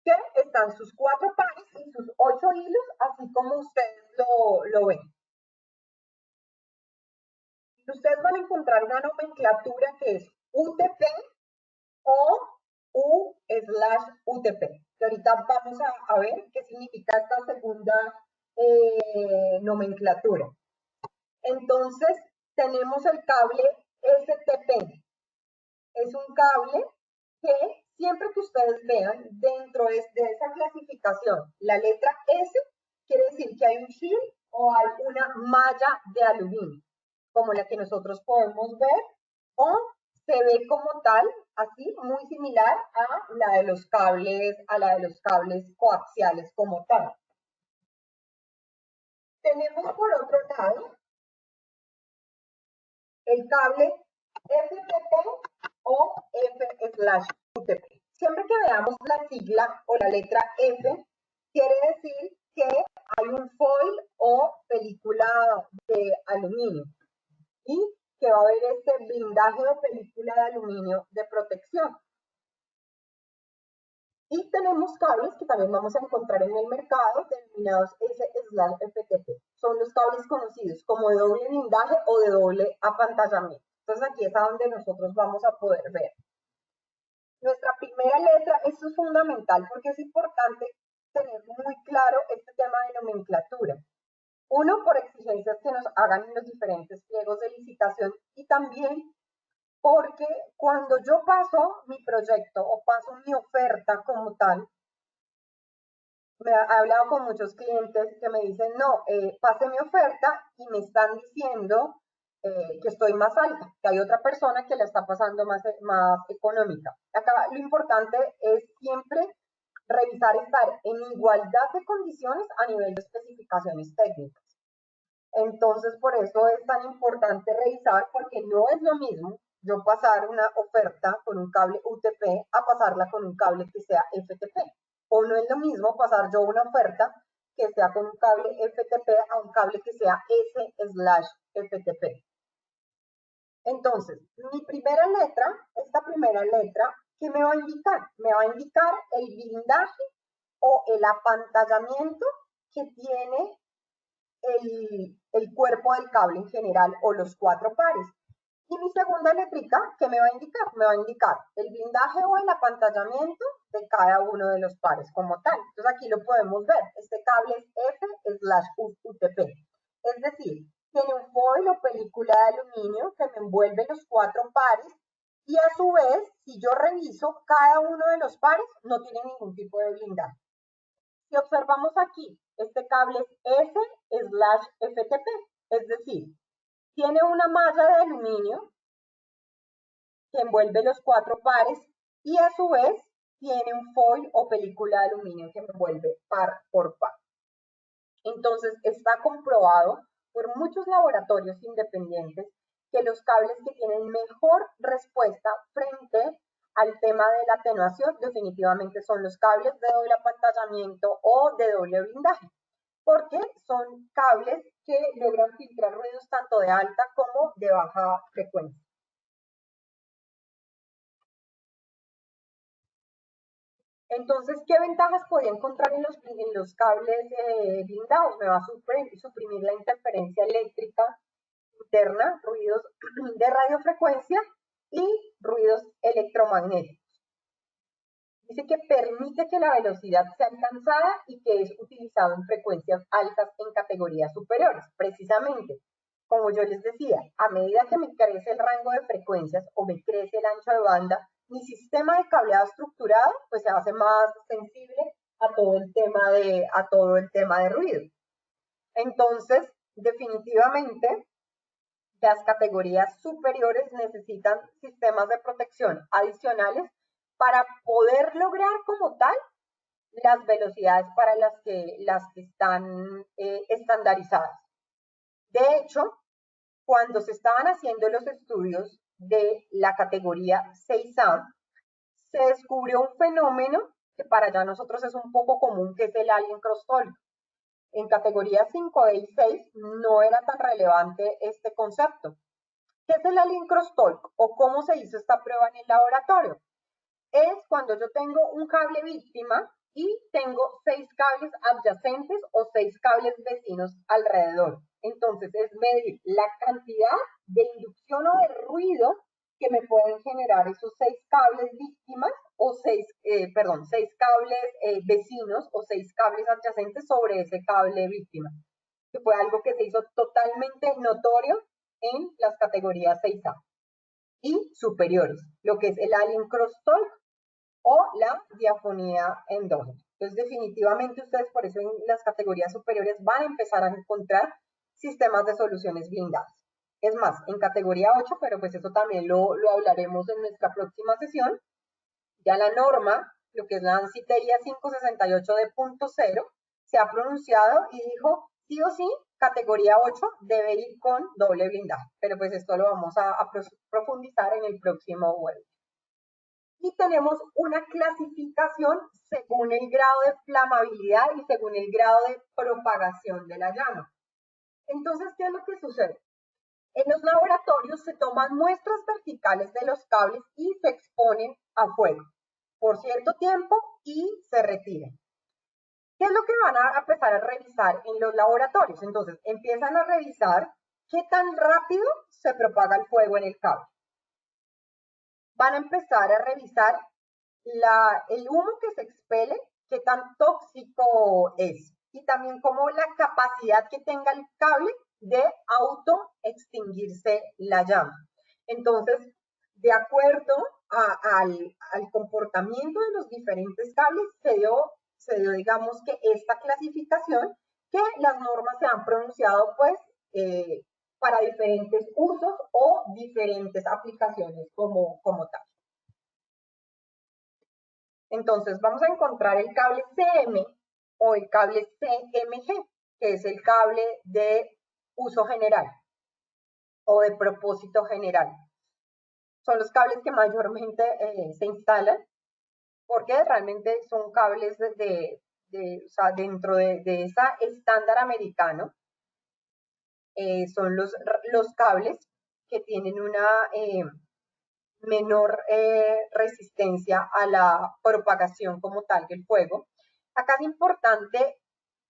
que están sus 4 pares y sus 8 hilos, así como ustedes lo ven. Ustedes van a encontrar una nomenclatura que es UTP o U/UTP, que ahorita vamos a ver qué significa esta segunda nomenclatura. Entonces, tenemos el cable STP. Es un cable que siempre que ustedes vean dentro de esa clasificación, la letra S quiere decir que hay un shield o hay una malla de aluminio, como la que nosotros podemos ver, o se ve como tal, así, muy similar a la de los cables coaxiales como tal. Tenemos por otro lado el cable FTP o F/UTP. Siempre que veamos la sigla o la letra F, quiere decir que hay un foil o película de aluminio y que va a haber este blindaje de película de aluminio de protección. Y tenemos cables que también vamos a encontrar en el mercado denominados S/FTP. Son los cables conocidos como de doble blindaje o de doble apantallamiento. Entonces aquí es a donde nosotros vamos a poder ver. Nuestra primera letra, esto es fundamental porque es importante tener muy claro este tema de nomenclatura. Uno, por exigencias que nos hagan en los diferentes pliegos de licitación y también porque cuando yo paso mi proyecto o paso mi oferta como tal, he hablado con muchos clientes que me dicen, no, pasé mi oferta y me están diciendo que estoy más alta, que hay otra persona que la está pasando más económica. Acá lo importante es siempre revisar estar en igualdad de condiciones a nivel de especificaciones técnicas. Entonces, por eso es tan importante revisar, porque no es lo mismo yo pasar una oferta con un cable UTP a pasarla con un cable que sea FTP. O no es lo mismo pasar yo una oferta que sea con un cable FTP a un cable que sea S/FTP. Entonces, mi primera letra, esta primera letra, ¿qué me va a indicar? Me va a indicar el blindaje o el apantallamiento que tiene el cuerpo del cable en general o los 4 pares. Y mi segunda letrica, ¿qué me va a indicar? Me va a indicar el blindaje o el apantallamiento de cada uno de los pares como tal. Entonces aquí lo podemos ver. Este cable es F/UTP. Es decir, tiene un foil o película de aluminio que me envuelve los 4 pares y a su vez, si yo reviso cada uno de los pares, no tiene ningún tipo de blindaje. Si observamos aquí, este cable es S/FTP, es decir, tiene una malla de aluminio que envuelve los 4 pares y a su vez tiene un foil o película de aluminio que envuelve par por par. Entonces está comprobado por muchos laboratorios independientes que los cables que tienen mejor respuesta frente al tema de la atenuación definitivamente son los cables de doble apantallamiento o de doble blindaje, porque son cables que logran filtrar ruidos tanto de alta como de baja frecuencia. Entonces, ¿qué ventajas podría encontrar en los cables blindados? Me va a suprimir la interferencia eléctrica interna, ruidos de radiofrecuencia y ruidos electromagnéticos. Dice que permite que la velocidad sea alcanzada y que es utilizado en frecuencias altas en categorías superiores. Precisamente, como yo les decía, a medida que me crece el rango de frecuencias o me crece el ancho de banda, mi sistema de cableado estructurado pues se hace más sensible a todo el tema de ruido. Entonces, definitivamente, las categorías superiores necesitan sistemas de protección adicionales para poder lograr como tal las velocidades para las que están estandarizadas. De hecho, cuando se estaban haciendo los estudios de la categoría 6A, se descubrió un fenómeno que para ya nosotros es un poco común, que es el alien crosstalk. En categoría 5E y 6 no era tan relevante este concepto. ¿Qué es el alien crosstalk o cómo se hizo esta prueba en el laboratorio? Es cuando yo tengo un cable víctima y tengo 6 cables adyacentes o 6 cables vecinos alrededor. Entonces es medir la cantidad de inducción o de ruido que me pueden generar esos 6 cables víctimas o 6 cables vecinos o 6 cables adyacentes sobre ese cable víctima, que fue algo que se hizo totalmente notorio en las categorías 6A y superiores, lo que es el alien crosstalk o la diafonía endógena. Entonces, definitivamente ustedes por eso en las categorías superiores van a empezar a encontrar sistemas de soluciones blindadas. Es más, en categoría 8, pero pues eso también lo hablaremos en nuestra próxima sesión, ya la norma, lo que es la ANSI TIA 568D.0, se ha pronunciado y dijo, sí o sí, categoría 8 debe ir con doble blindaje, pero pues esto lo vamos a profundizar en el próximo webinar. Y tenemos una clasificación según el grado de flamabilidad y según el grado de propagación de la llama. Entonces, ¿qué es lo que sucede? En los laboratorios se toman muestras verticales de los cables y se exponen a fuego por cierto tiempo y se retiran. ¿Qué es lo que van a empezar a revisar en los laboratorios? Entonces, empiezan a revisar qué tan rápido se propaga el fuego en el cable. Van a empezar a revisar el humo que se expele, qué tan tóxico es, y también como la capacidad que tenga el cable de auto extinguirse la llama. Entonces, de acuerdo al comportamiento de los diferentes cables, se dio, digamos que esta clasificación, que las normas se han pronunciado pues para diferentes usos o diferentes aplicaciones como tal. Entonces vamos a encontrar el cable CM o el cable CMG, que es el cable de uso general o de propósito general. Son los cables que mayormente se instalan porque realmente son cables o sea, dentro de esa estándar americano. Son los cables que tienen una menor resistencia a la propagación como tal del fuego. Acá es importante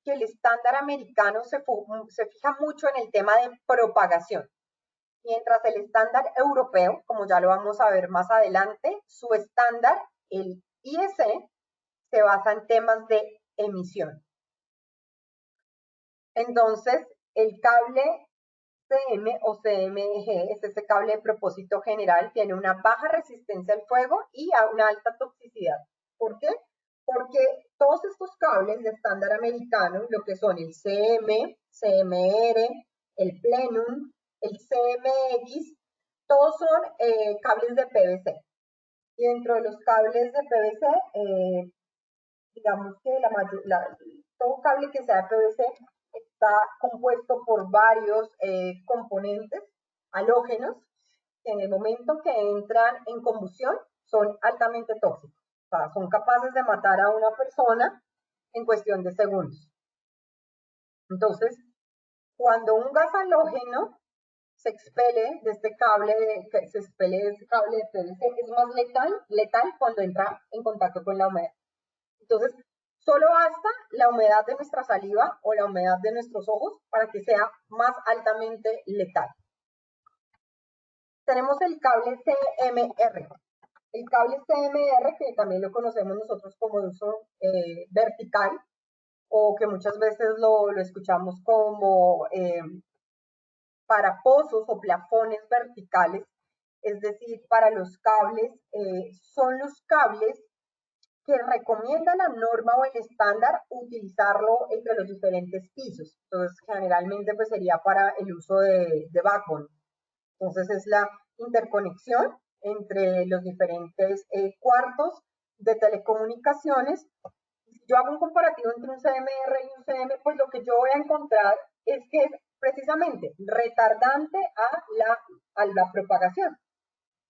que el estándar americano se fija mucho en el tema de propagación, mientras el estándar europeo, como ya lo vamos a ver más adelante, su estándar, el IEC, se basa en temas de emisión. Entonces, el cable CM o CMG es ese cable de propósito general, tiene una baja resistencia al fuego y a una alta toxicidad. ¿Por qué? Porque todos estos cables de estándar americano, lo que son el CM, CMR, el Plenum, el CMX, todos son cables de PVC. Y dentro de los cables de PVC, digamos que todo cable que sea de PVC está compuesto por varios componentes halógenos que en el momento que entran en combustión son altamente tóxicos. O sea, son capaces de matar a una persona en cuestión de segundos. Entonces, cuando un gas halógeno se expele de este cable de PVC, es más letal cuando entra en contacto con la humedad. Entonces, solo basta la humedad de nuestra saliva o la humedad de nuestros ojos para que sea más altamente letal. Tenemos el cable CMR. El cable CMR, que también lo conocemos nosotros como de uso vertical, o que muchas veces lo escuchamos como para pozos o plafones verticales, es decir, para los cables, son los cables que recomienda la norma o el estándar utilizarlo entre los diferentes pisos. Entonces, generalmente pues sería para el uso de backbone. Entonces, es la interconexión entre los diferentes cuartos de telecomunicaciones. Si yo hago un comparativo entre un CMR y un CM, pues lo que yo voy a encontrar es que es precisamente retardante a la propagación.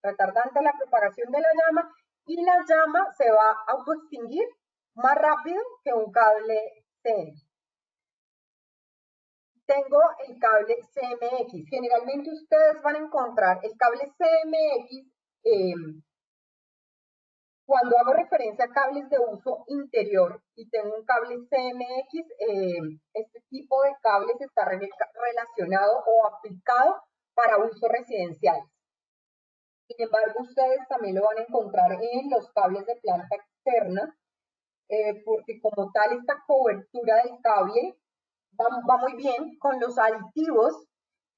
Retardante a la propagación de la llama, y la llama se va a autoextinguir más rápido que un cable CM. Tengo el cable CMX. Generalmente ustedes van a encontrar el cable CMX cuando hago referencia a cables de uso interior y tengo un cable CMX, este tipo de cables está relacionado o aplicado para uso residencial. Sin embargo, ustedes también lo van a encontrar en los cables de planta externa, porque como tal esta cobertura del cable va muy bien con los aditivos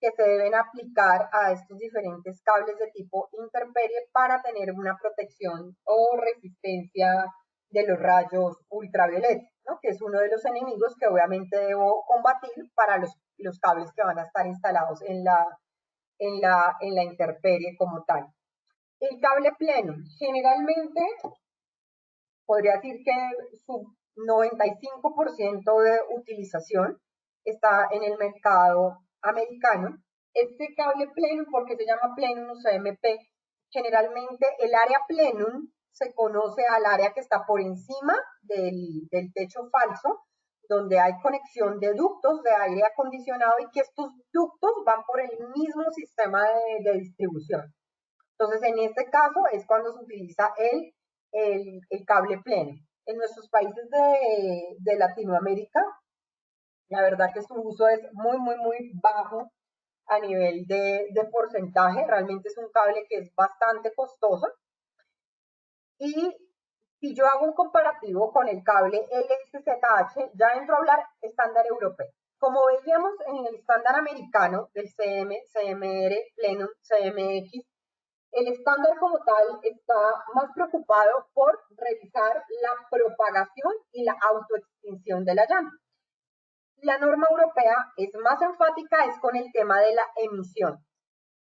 que se deben aplicar a estos diferentes cables de tipo intemperie para tener una protección o resistencia de los rayos ultravioleta, ¿no? Que es uno de los enemigos que obviamente debo combatir para los cables que van a estar instalados en la intemperie como tal. El cable pleno, generalmente podría decir que su 95% de utilización está en el mercado americano. Este cable plenum, porque se llama plenum o CMP, generalmente el área plenum se conoce al área que está por encima del techo falso, donde hay conexión de ductos de aire acondicionado y que estos ductos van por el mismo sistema de distribución. Entonces, en este caso es cuando se utiliza el cable pleno. En nuestros países de Latinoamérica, la verdad que su uso es muy bajo a nivel de porcentaje. Realmente es un cable que es bastante costoso. Y si yo hago un comparativo con el cable LSZH, ya entro a hablar estándar europeo. Como veíamos en el estándar americano del CM, CMR, Plenum, CMX, el estándar como tal está más preocupado por revisar la propagación y la autoextinción de la llama. La norma europea es más enfática, es con el tema de la emisión,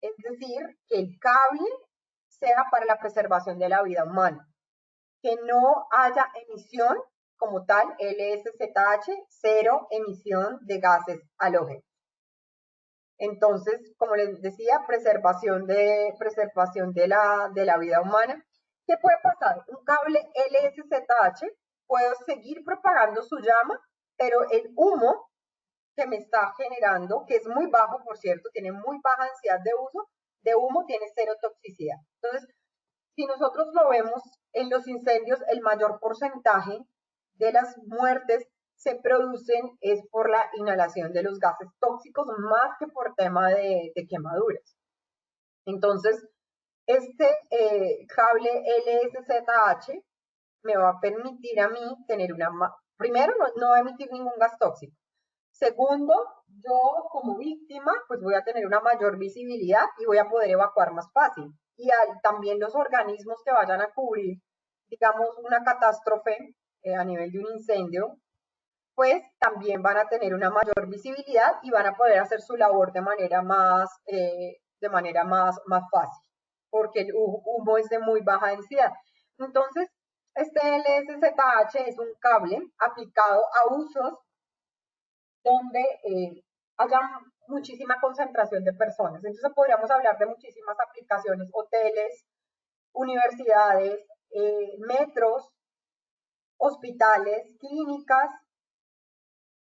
es decir, que el cable sea para la preservación de la vida humana, que no haya emisión como tal, LSZH, cero emisión de gases halógenos. Entonces, como les decía, preservación de la vida humana. ¿Qué puede pasar? Un cable LSZH puede seguir propagando su llama, pero el humo que me está generando, que es muy bajo, por cierto, tiene muy baja densidad de humo, tiene cero toxicidad. Entonces, si nosotros lo vemos en los incendios, el mayor porcentaje de las muertes se producen es por la inhalación de los gases tóxicos más que por tema de quemaduras. Entonces, este cable LSZH me va a permitir a mí tener primero, no va a emitir ningún gas tóxico. Segundo, yo como víctima, pues voy a tener una mayor visibilidad y voy a poder evacuar más fácil. Y también los organismos que vayan a cubrir, digamos, una catástrofe a nivel de un incendio, pues también van a tener una mayor visibilidad y van a poder hacer su labor de manera más fácil, porque el humo es de muy baja densidad. Entonces, este LSZH es un cable aplicado a usos donde haya muchísima concentración de personas. Entonces podríamos hablar de muchísimas aplicaciones, hoteles, universidades, metros, hospitales, clínicas.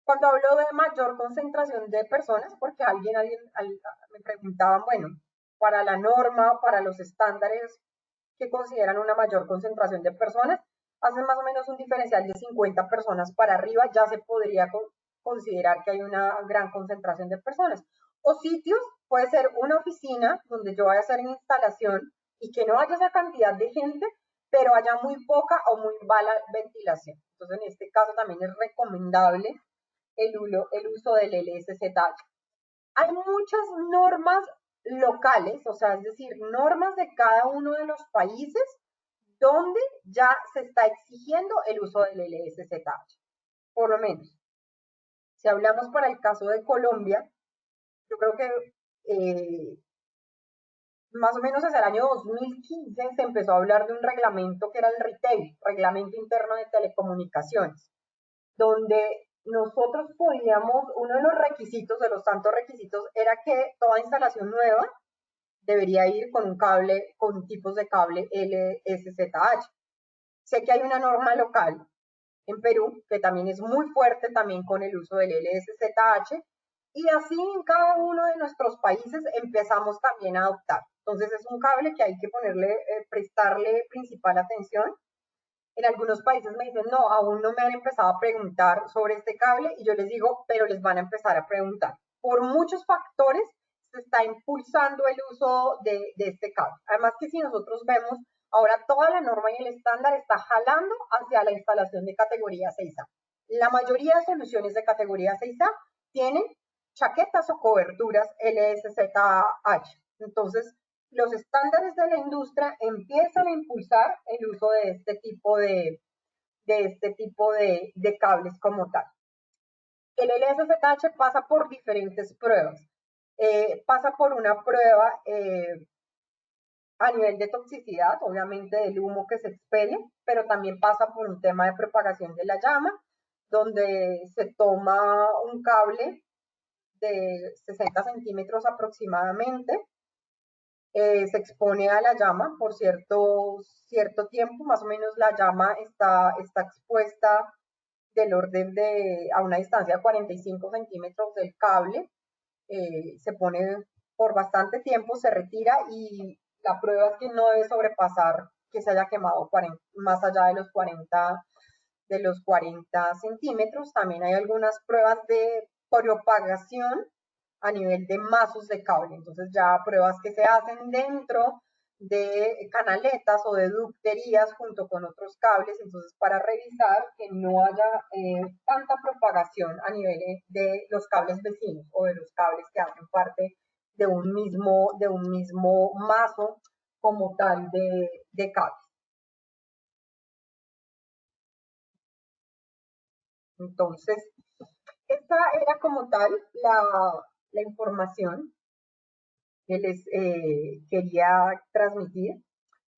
Cuando hablo de mayor concentración de personas, porque alguien me preguntaban, bueno, para la norma, para los estándares que consideran una mayor concentración de personas, hacen más o menos un diferencial de 50 personas para arriba, ya se podría considerar que hay una gran concentración de personas. O sitios, puede ser una oficina donde yo vaya a hacer una instalación y que no haya esa cantidad de gente, pero haya muy poca o muy mala ventilación. Entonces, en este caso también es recomendable el uso del LSZH. Hay muchas normas locales, o sea, es decir, normas de cada uno de los países donde ya se está exigiendo el uso del LSZH, por lo menos. Si hablamos para el caso de Colombia, yo creo que más o menos desde el año 2015 se empezó a hablar de un reglamento que era el RITEI, Reglamento Interno de Telecomunicaciones, donde nosotros podíamos, uno de los requisitos, de los tantos requisitos, era que toda instalación nueva debería ir con un cable, con tipos de cable LSZH. Sé que hay una norma local en Perú que también es muy fuerte también con el uso del LSZH y así en cada uno de nuestros países empezamos también a adoptar. Entonces es un cable que hay que prestarle principal atención. En algunos países me dicen, no, aún no me han empezado a preguntar sobre este cable y yo les digo, pero les van a empezar a preguntar. Por muchos factores se está impulsando el uso de este cable. Además que si nosotros vemos, ahora toda la norma y el estándar está jalando hacia la instalación de categoría 6A. La mayoría de soluciones de categoría 6A tienen chaquetas o coberturas LSZH. Entonces, los estándares de la industria empiezan a impulsar el uso de este tipo de cables como tal. El LSZH pasa por diferentes pruebas. Pasa por una prueba a nivel de toxicidad, obviamente del humo que se expele, pero también pasa por un tema de propagación de la llama, donde se toma un cable de 60 centímetros aproximadamente, se expone a la llama por cierto tiempo, más o menos la llama está expuesta del orden a una distancia de 45 centímetros del cable, se pone por bastante tiempo, se retira y la prueba es que no debe sobrepasar que se haya quemado más allá de los 40 centímetros. También hay algunas pruebas de propagación a nivel de mazos de cable. Entonces ya pruebas que se hacen dentro de canaletas o de ducterías junto con otros cables, entonces para revisar que no haya tanta propagación a nivel de los cables vecinos o de los cables que hacen parte de un mismo mazo como tal de cables. Entonces, esta era como tal la información que les quería transmitir.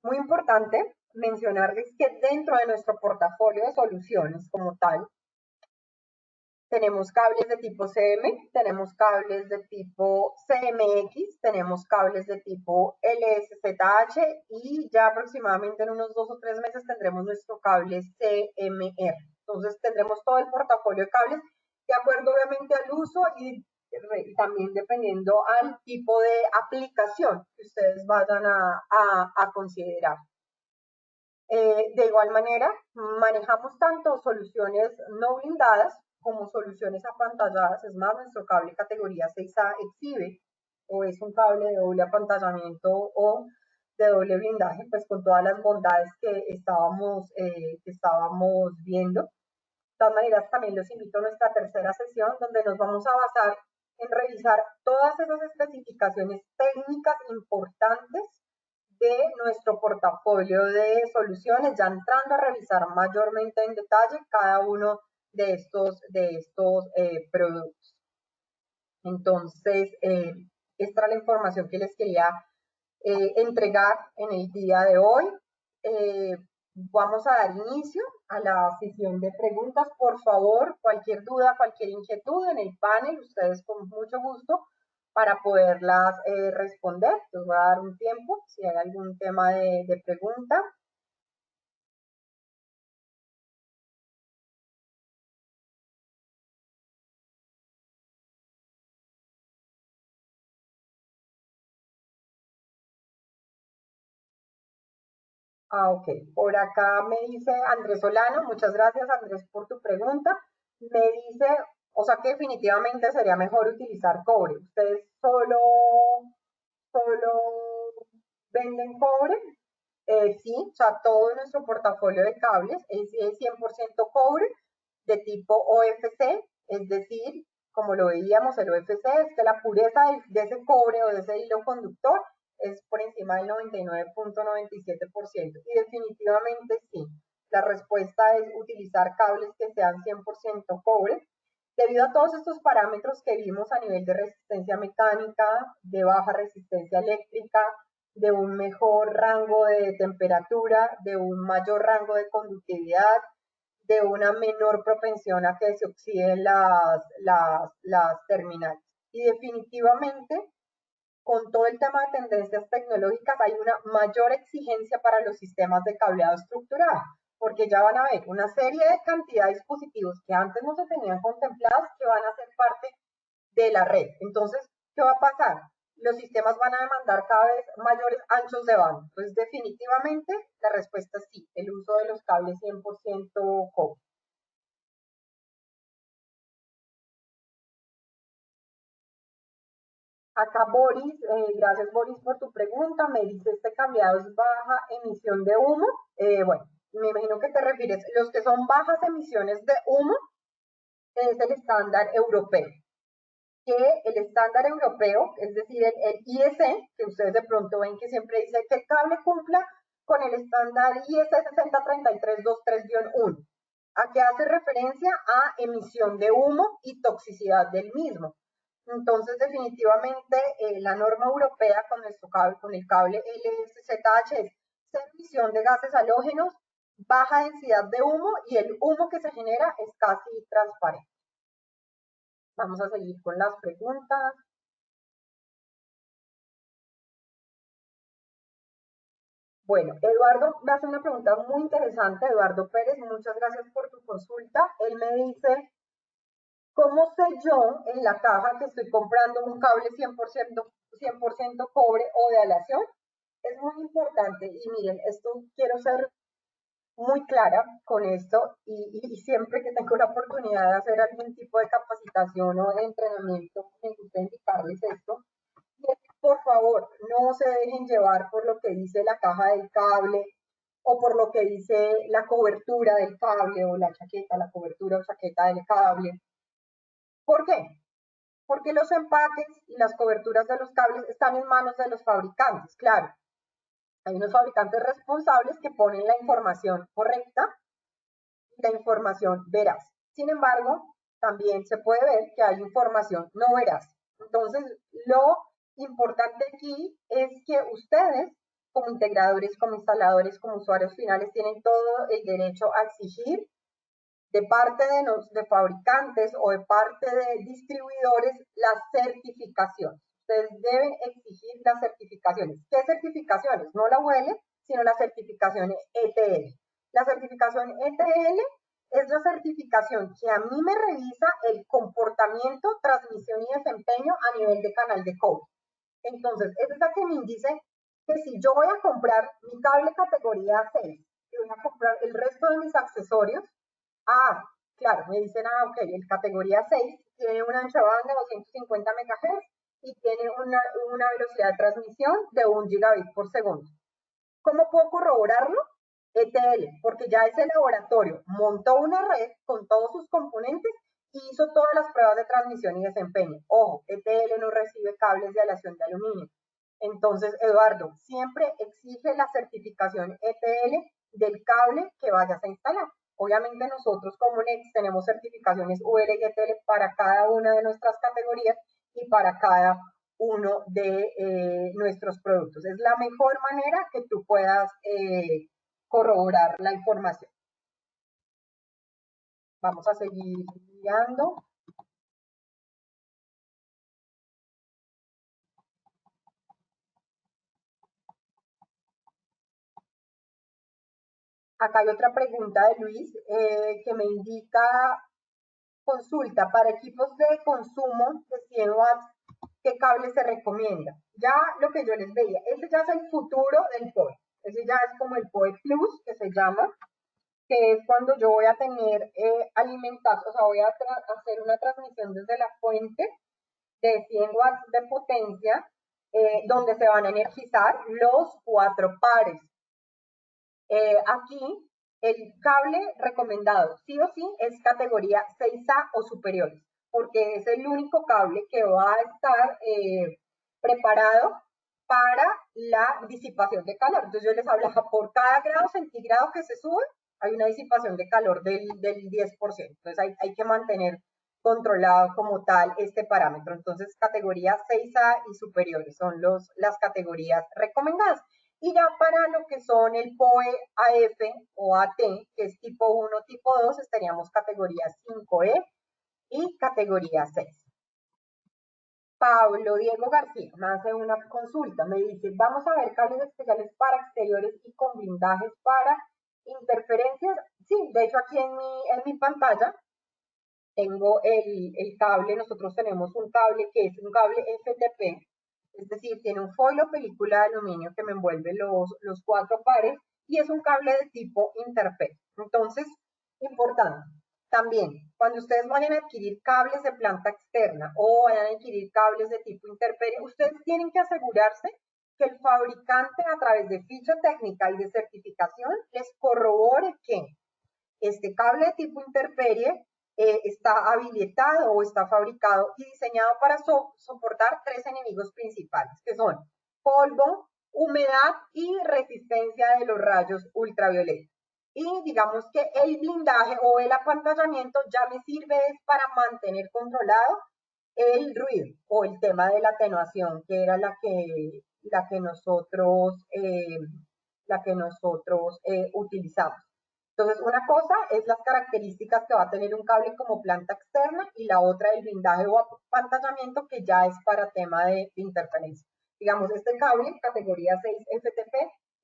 Muy importante mencionarles que dentro de nuestro portafolio de soluciones como tal, tenemos cables de tipo CM, tenemos cables de tipo CMX, tenemos cables de tipo LSZH y ya aproximadamente en unos 2 o 3 meses tendremos nuestro cable CMR. Entonces tendremos todo el portafolio de cables de acuerdo obviamente al uso y también dependiendo al tipo de aplicación que ustedes vayan a considerar. De igual manera, manejamos tanto soluciones no blindadas como soluciones apantalladas. Es más, nuestro cable categoría 6A exhibe o es un cable de doble apantallamiento o de doble blindaje, pues con todas las bondades que estábamos viendo. De todas maneras, también los invito a nuestra tercera sesión, donde nos vamos a basar en revisar todas esas especificaciones técnicas importantes de nuestro portafolio de soluciones, ya entrando a revisar mayormente en detalle cada uno de estos productos. Entonces, esta era la información que les quería entregar en el día de hoy. Vamos a dar inicio a la sesión de preguntas. Por favor, cualquier duda, cualquier inquietud en el panel, ustedes con mucho gusto para poderlas responder. Les voy a dar un tiempo si hay algún tema de pregunta. Ah, ok. Por acá me dice Andrés Solano, muchas gracias Andrés por tu pregunta. Me dice, o sea que definitivamente sería mejor utilizar cobre. ¿Ustedes solo venden cobre? Sí, o sea, todo nuestro portafolio de cables es 100% cobre de tipo OFC, es decir, como lo veíamos, el OFC es que la pureza de ese cobre o de ese hilo conductor es por encima del 99.97%. Y definitivamente sí, la respuesta es utilizar cables que sean 100% cobre. Debido a todos estos parámetros que vimos a nivel de resistencia mecánica, de baja resistencia eléctrica, de un mejor rango de temperatura, de un mayor rango de conductividad, de una menor propensión a que se oxiden las terminales. Y definitivamente, con todo el tema de tendencias tecnológicas, hay una mayor exigencia para los sistemas de cableado estructurado, porque ya van a ver una serie de cantidad de dispositivos que antes no se tenían contemplados que van a ser parte de la red. Entonces, ¿qué va a pasar? Los sistemas van a demandar cada vez mayores anchos de banda. Entonces, definitivamente, la respuesta es sí, el uso de los cables 100% cobre. Acá Boris, gracias Boris por tu pregunta, me dice, ¿este cableado es baja emisión de humo? Bueno, me imagino que te refieres, los que son bajas emisiones de humo es el estándar europeo. Que el estándar europeo, es decir, el IEC, que ustedes de pronto ven que siempre dice que el cable cumpla con el estándar IEC 6033-23-1. ¿A qué hace referencia? A emisión de humo y toxicidad del mismo. Entonces, definitivamente, la norma europea con, nuestro cable, con el cable LSZH es cero emisión de gases halógenos, baja densidad de humo y el humo que se genera es casi transparente. Vamos a seguir con las preguntas. Bueno, Eduardo me hace una pregunta muy interesante, Eduardo Pérez, muchas gracias por tu consulta. Él me dice, ¿cómo sé yo en la caja que estoy comprando un cable 100% cobre o de aleación? Es muy importante y miren, esto quiero ser muy clara con esto y siempre que tengo la oportunidad de hacer algún tipo de capacitación o de entrenamiento, me gusta indicarles esto. Por favor, no se dejen llevar por lo que dice la caja del cable o por lo que dice la cobertura del cable o la chaqueta, la cobertura o chaqueta del cable. ¿Por qué? Porque los empaques y las coberturas de los cables están en manos de los fabricantes, claro. Hay unos fabricantes responsables que ponen la información correcta y la información veraz. Sin embargo, también se puede ver que hay información no veraz. Entonces, lo importante aquí es que ustedes, como integradores, como instaladores, como usuarios finales, tienen todo el derecho a exigir de parte de fabricantes o de parte de distribuidores las certificaciones. Ustedes deben exigir las certificaciones. ¿Qué certificaciones? No la UL, sino las certificaciones ETL. La certificación ETL es la certificación que a mí me revisa el comportamiento, transmisión y desempeño a nivel de canal de cobre. Entonces, es esa que me dice que si yo voy a comprar mi cable categoría 6 y voy a comprar el resto de mis accesorios. Claro, me dicen, ok, el categoría 6 tiene un ancho de banda de 250 MHz y tiene una velocidad de transmisión de 1 gigabit por segundo. ¿Cómo puedo corroborarlo? ETL, porque ya ese laboratorio montó una red con todos sus componentes y hizo todas las pruebas de transmisión y desempeño. Ojo, ETL no recibe cables de aleación de aluminio. Entonces, Eduardo, siempre exige la certificación ETL del cable que vayas a instalar. Obviamente nosotros como NEX tenemos certificaciones UL y ETL para cada una de nuestras categorías y para cada uno de nuestros productos. Es la mejor manera que tú puedas corroborar la información. Vamos a seguir mirando. Acá hay otra pregunta de Luis que me indica, consulta, para equipos de consumo de 100 watts, ¿qué cable se recomienda? Ya lo que yo les veía, ese ya es el futuro del PoE. Ese ya es como el PoE Plus, que se llama, que es cuando yo voy a tener alimentación, o sea, voy a hacer una transmisión desde la fuente de 100 watts de potencia, donde se van a energizar los 4 pares. Aquí, el cable recomendado, sí o sí, es categoría 6A o superiores, porque es el único cable que va a estar preparado para la disipación de calor. Entonces yo les hablaba, por cada grado centígrado que se sube, hay una disipación de calor del 10%. Entonces hay que mantener controlado como tal este parámetro. Entonces categoría 6A y superiores son las categorías recomendadas. Y ya para lo que son el PoE AF o AT, que es tipo 1, tipo 2, estaríamos categoría 5E y categoría 6. Pablo Diego García me hace una consulta, me dice, vamos a ver cables especiales para exteriores y con blindajes para interferencias. Sí, de hecho aquí en mi pantalla tengo el cable, nosotros tenemos un cable que es un cable FTP, es decir, tiene un foil o película de aluminio que me envuelve los 4 pares y es un cable de tipo interferencia. Entonces, importante, también, cuando ustedes vayan a adquirir cables de planta externa o vayan a adquirir cables de tipo interferencia, ustedes tienen que asegurarse que el fabricante a través de ficha técnica y de certificación les corrobore que este cable de tipo interferie está habilitado o está fabricado y diseñado para soportar 3 enemigos principales, que son polvo, humedad y resistencia de los rayos ultravioleta. Y digamos que el blindaje o el apantallamiento ya me sirve para mantener controlado el ruido o el tema de la atenuación, que era la que nosotros utilizamos. Entonces, una cosa es las características que va a tener un cable como planta externa y la otra el blindaje o apantallamiento que ya es para tema de interferencia. Digamos, este cable, categoría 6 FTP,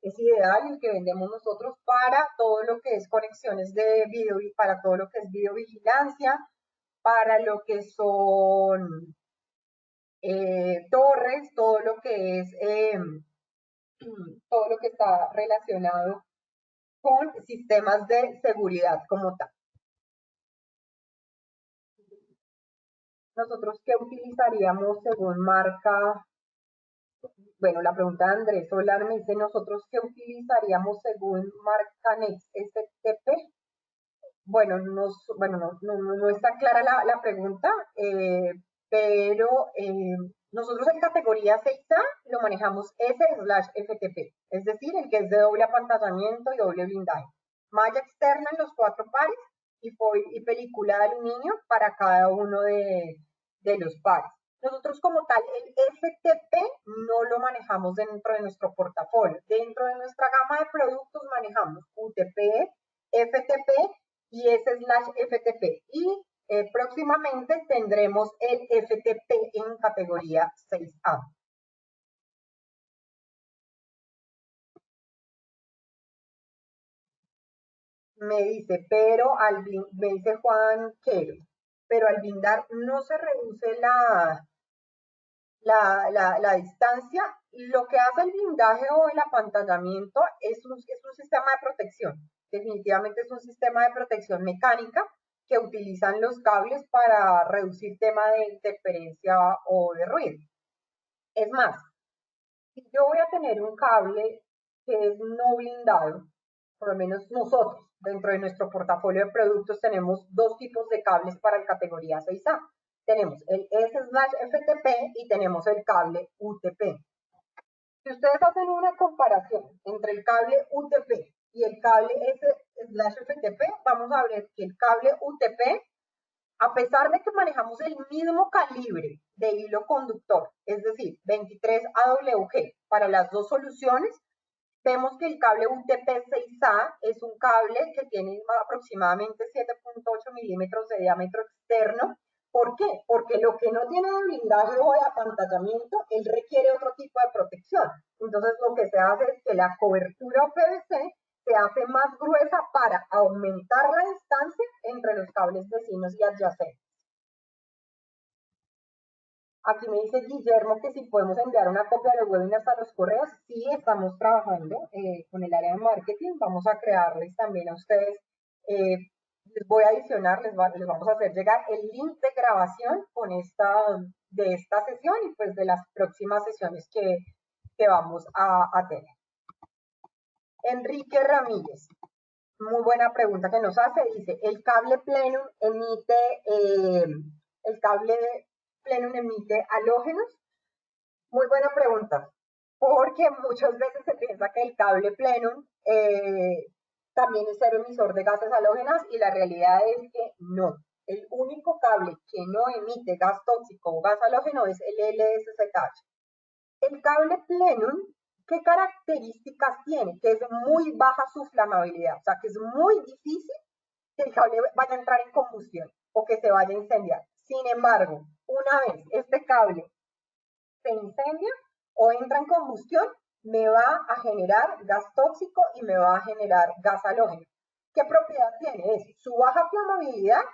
es ideal el que vendemos nosotros para todo lo que es conexiones de video, para todo lo que es videovigilancia, para lo que son torres, todo lo que está relacionado con sistemas de seguridad como tal. Nosotros, ¿qué utilizaríamos según marca? Bueno, la pregunta de Andrés Solar me dice, ¿nosotros qué utilizaríamos según marca Next STP? Bueno, no está clara la pregunta, pero nosotros en categoría 6A lo manejamos S/FTP, es decir, el que es de doble apantallamiento y doble blindaje. Malla externa en los 4 pares y foil y película de aluminio para cada uno de los pares. Nosotros como tal, el FTP no lo manejamos dentro de nuestro portafolio. Dentro de nuestra gama de productos manejamos UTP, FTP y S/FTP. Y próximamente tendremos el FTP en categoría 6A. Me dice, me dice Juan Quero, pero al blindar no se reduce la distancia. Lo que hace el blindaje o el apantallamiento es un sistema de protección. Definitivamente es un sistema de protección mecánica que utilizan los cables para reducir tema de interferencia o de ruido. Es más, si yo voy a tener un cable que es no blindado, por lo menos nosotros, dentro de nuestro portafolio de productos, tenemos dos tipos de cables para la categoría 6A. Tenemos el S/FTP y tenemos el cable UTP. Si ustedes hacen una comparación entre el cable UTP y el cable S/FTP, vamos a ver que el cable UTP, a pesar de que manejamos el mismo calibre de hilo conductor, es decir, 23 AWG para las dos soluciones, vemos que el cable UTP-6A es un cable que tiene aproximadamente 7.8 milímetros de diámetro externo. ¿Por qué? Porque lo que no tiene de blindaje o de apantallamiento, él requiere otro tipo de protección. Entonces, lo que se hace es que la cobertura PVC se hace más gruesa para aumentar la distancia entre los cables vecinos y adyacentes. Aquí me dice Guillermo que si podemos enviar una copia de los webinars a los correos. Sí, estamos trabajando con el área de marketing. Vamos a crearles también a ustedes. Les voy a adicionar, les vamos a hacer llegar el link de grabación de esta sesión y pues de las próximas sesiones que vamos a tener. Enrique Ramírez, muy buena pregunta que nos hace. Dice, ¿el cable Plenum emite halógenos? Muy buena pregunta, porque muchas veces se piensa que el cable Plenum también es cero emisor de gases halógenas y la realidad es que no. El único cable que no emite gas tóxico o gas halógeno es el LSZH. El cable Plenum, ¿qué características tiene? Que es muy baja su flamabilidad, o sea que es muy difícil que el cable vaya a entrar en combustión o que se vaya a incendiar. Sin embargo, una vez este cable se incendia o entra en combustión, me va a generar gas tóxico y me va a generar gas halógeno. ¿Qué propiedad tiene? Es su baja flamabilidad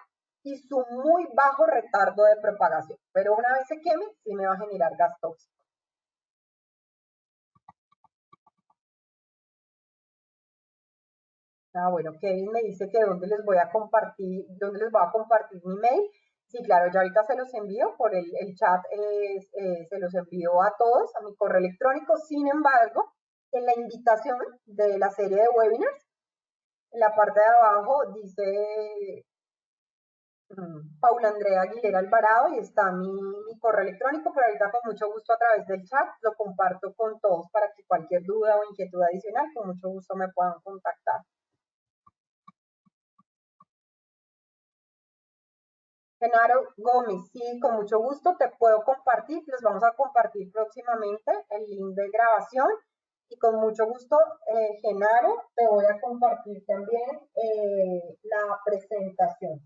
y su muy bajo retardo de propagación. Pero una vez se queme, sí me va a generar gas tóxico. Bueno, Kevin me dice que dónde les voy a compartir mi mail. Sí, claro, ya ahorita se los envío por el chat, se los envío a todos a mi correo electrónico. Sin embargo, en la invitación de la serie de webinars, en la parte de abajo dice Paula Andrea Aguilera Alvarado y está mi correo electrónico, pero ahorita con mucho gusto a través del chat lo comparto con todos para que cualquier duda o inquietud adicional, con mucho gusto me puedan contactar. Genaro Gómez, sí, con mucho gusto te puedo compartir, les vamos a compartir próximamente el link de grabación y con mucho gusto, Genaro, te voy a compartir también la presentación.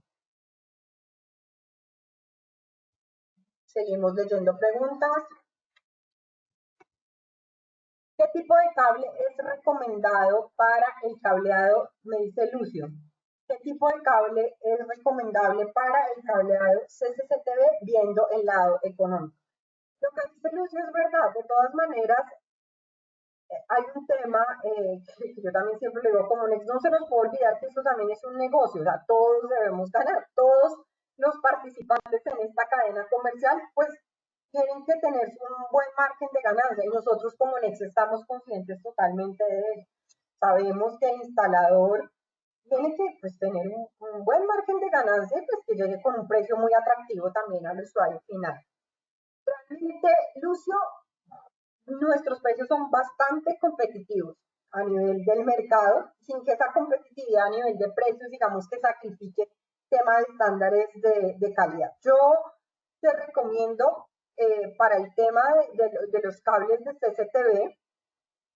Seguimos leyendo preguntas. ¿Qué tipo de cable es recomendado para el cableado? Me dice Lucio. ¿Qué tipo de cable es recomendable para el cableado CCCTV viendo el lado económico? Lo que dice Lucio es verdad. De todas maneras, hay un tema que yo también siempre le digo como no se nos puede olvidar que esto también es un negocio, o sea, todos debemos ganar, todos los participantes en esta cadena comercial, pues tienen que tener un buen margen de ganancia y nosotros como Nex estamos conscientes totalmente de eso. Sabemos que el instalador tiene que pues, tener un buen margen de ganancia y pues que llegue con un precio muy atractivo también al usuario final. Realmente, Lucio, nuestros precios son bastante competitivos a nivel del mercado, sin que esa competitividad a nivel de precios, digamos que sacrifique tema de estándares de calidad. Yo te recomiendo para el tema de los cables de CCTV,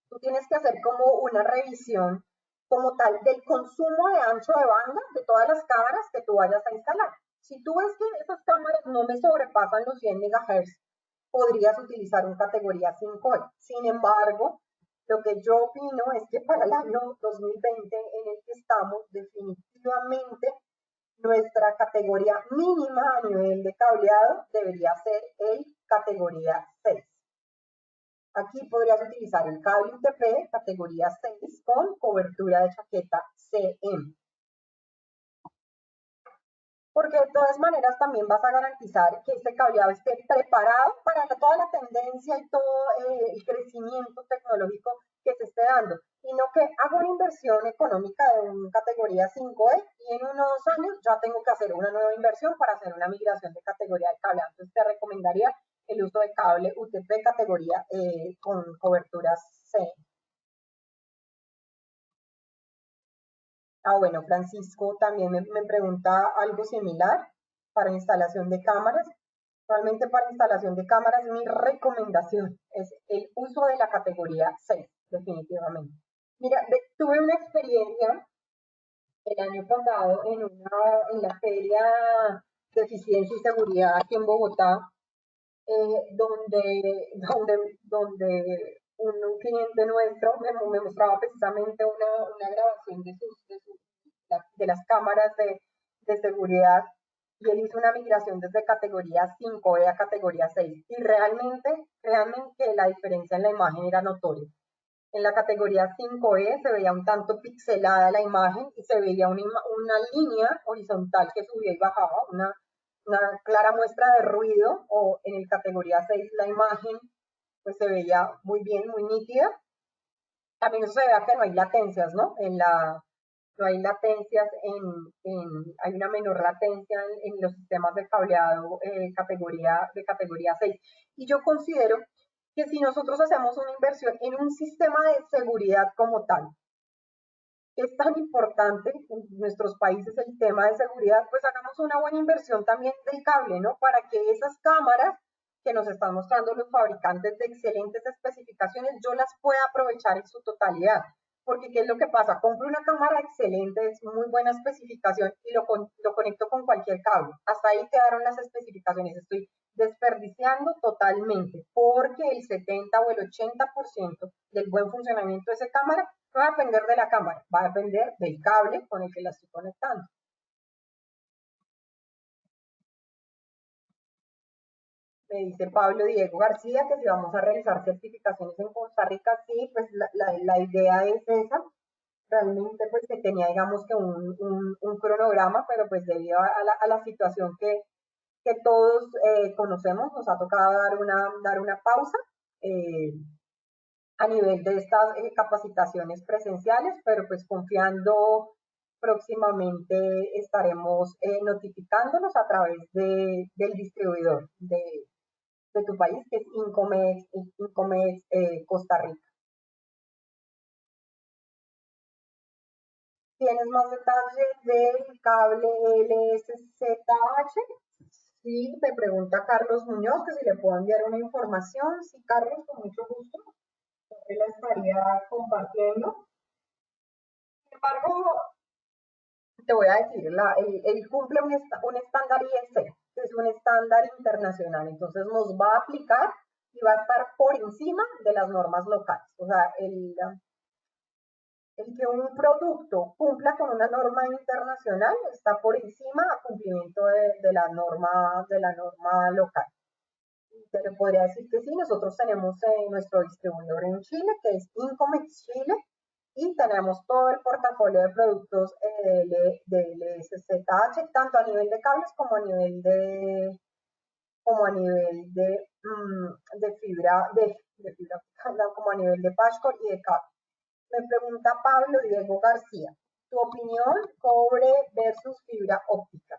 tú tienes que hacer como una revisión como tal del consumo de ancho de banda de todas las cámaras que tú vayas a instalar. Si tú ves que esas cámaras no me sobrepasan los 100 MHz, podrías utilizar una categoría 5E. Sin embargo, lo que yo opino es que para el año 2020 en el que estamos, definitivamente nuestra categoría mínima a nivel de cableado debería ser el categoría 6. Aquí podrías utilizar el cable UTP categoría 6 con cobertura de chaqueta CM. Porque de todas maneras también vas a garantizar que este cableado esté preparado para toda la tendencia y todo el crecimiento tecnológico que se esté dando, y no que hago una inversión económica de una categoría 5E y en unos años ya tengo que hacer una nueva inversión para hacer una migración de categoría de cableado. Entonces te recomendaría el uso de cable UTP categoría con coberturas C. Bueno, Francisco también me pregunta algo similar para instalación de cámaras. Realmente para instalación de cámaras mi recomendación es el uso de la categoría 6, definitivamente. Mira, tuve una experiencia el año pasado en la feria de eficiencia y seguridad aquí en Bogotá, donde un cliente nuestro me mostraba precisamente una grabación de las cámaras de seguridad, y él hizo una migración desde categoría 5E a categoría 6 y realmente, créanme que la diferencia en la imagen era notoria. En la categoría 5E se veía un tanto pixelada la imagen y se veía una línea horizontal que subía y bajaba, una clara muestra de ruido, o en el categoría 6 la imagen pues se veía muy bien, muy nítida. También eso se ve que no hay latencias, ¿no? No hay latencias hay una menor latencia en los sistemas de cableado de categoría 6. Y yo considero que si nosotros hacemos una inversión en un sistema de seguridad como tal, es tan importante en nuestros países el tema de seguridad, pues hagamos una buena inversión también del cable, ¿no? Para que esas cámaras que nos están mostrando los fabricantes de excelentes especificaciones, yo las pueda aprovechar en su totalidad. Porque ¿qué es lo que pasa? Compro una cámara excelente, es muy buena especificación y lo conecto con cualquier cable. Hasta ahí quedaron las especificaciones. Estoy desperdiciando totalmente, porque el 70 o el 80% del buen funcionamiento de esa cámara no va a depender de la cámara, va a depender del cable con el que la estoy conectando. Me dice Pablo Diego García que si vamos a realizar certificaciones en Costa Rica, sí, pues la idea es esa. Realmente pues que tenía digamos que un cronograma, pero pues debido a la situación que todos conocemos, nos ha tocado dar una pausa a nivel de estas capacitaciones presenciales, pero pues confiando próximamente estaremos notificándonos a través del distribuidor de tu país, que es Incomex Costa Rica. ¿Tienes más detalles del cable LSZH? Sí, me pregunta Carlos Muñoz que si le puedo enviar una información. Sí, Carlos, con mucho gusto, yo la estaría compartiendo. Sin embargo, te voy a decir, él cumple un estándar IEC, que es un estándar internacional, entonces nos va a aplicar y va a estar por encima de las normas locales. O sea, el que un producto cumpla con una norma internacional está por encima a cumplimiento de la norma local. Te le podría decir que sí, nosotros tenemos nuestro distribuidor en Chile, que es Incomex Chile, y tenemos todo el portafolio de productos de SZH, tanto a nivel de cables como a nivel de fibra, como a nivel de patchcore y de cable. Me pregunta Pablo Diego García, tu opinión, cobre versus fibra óptica.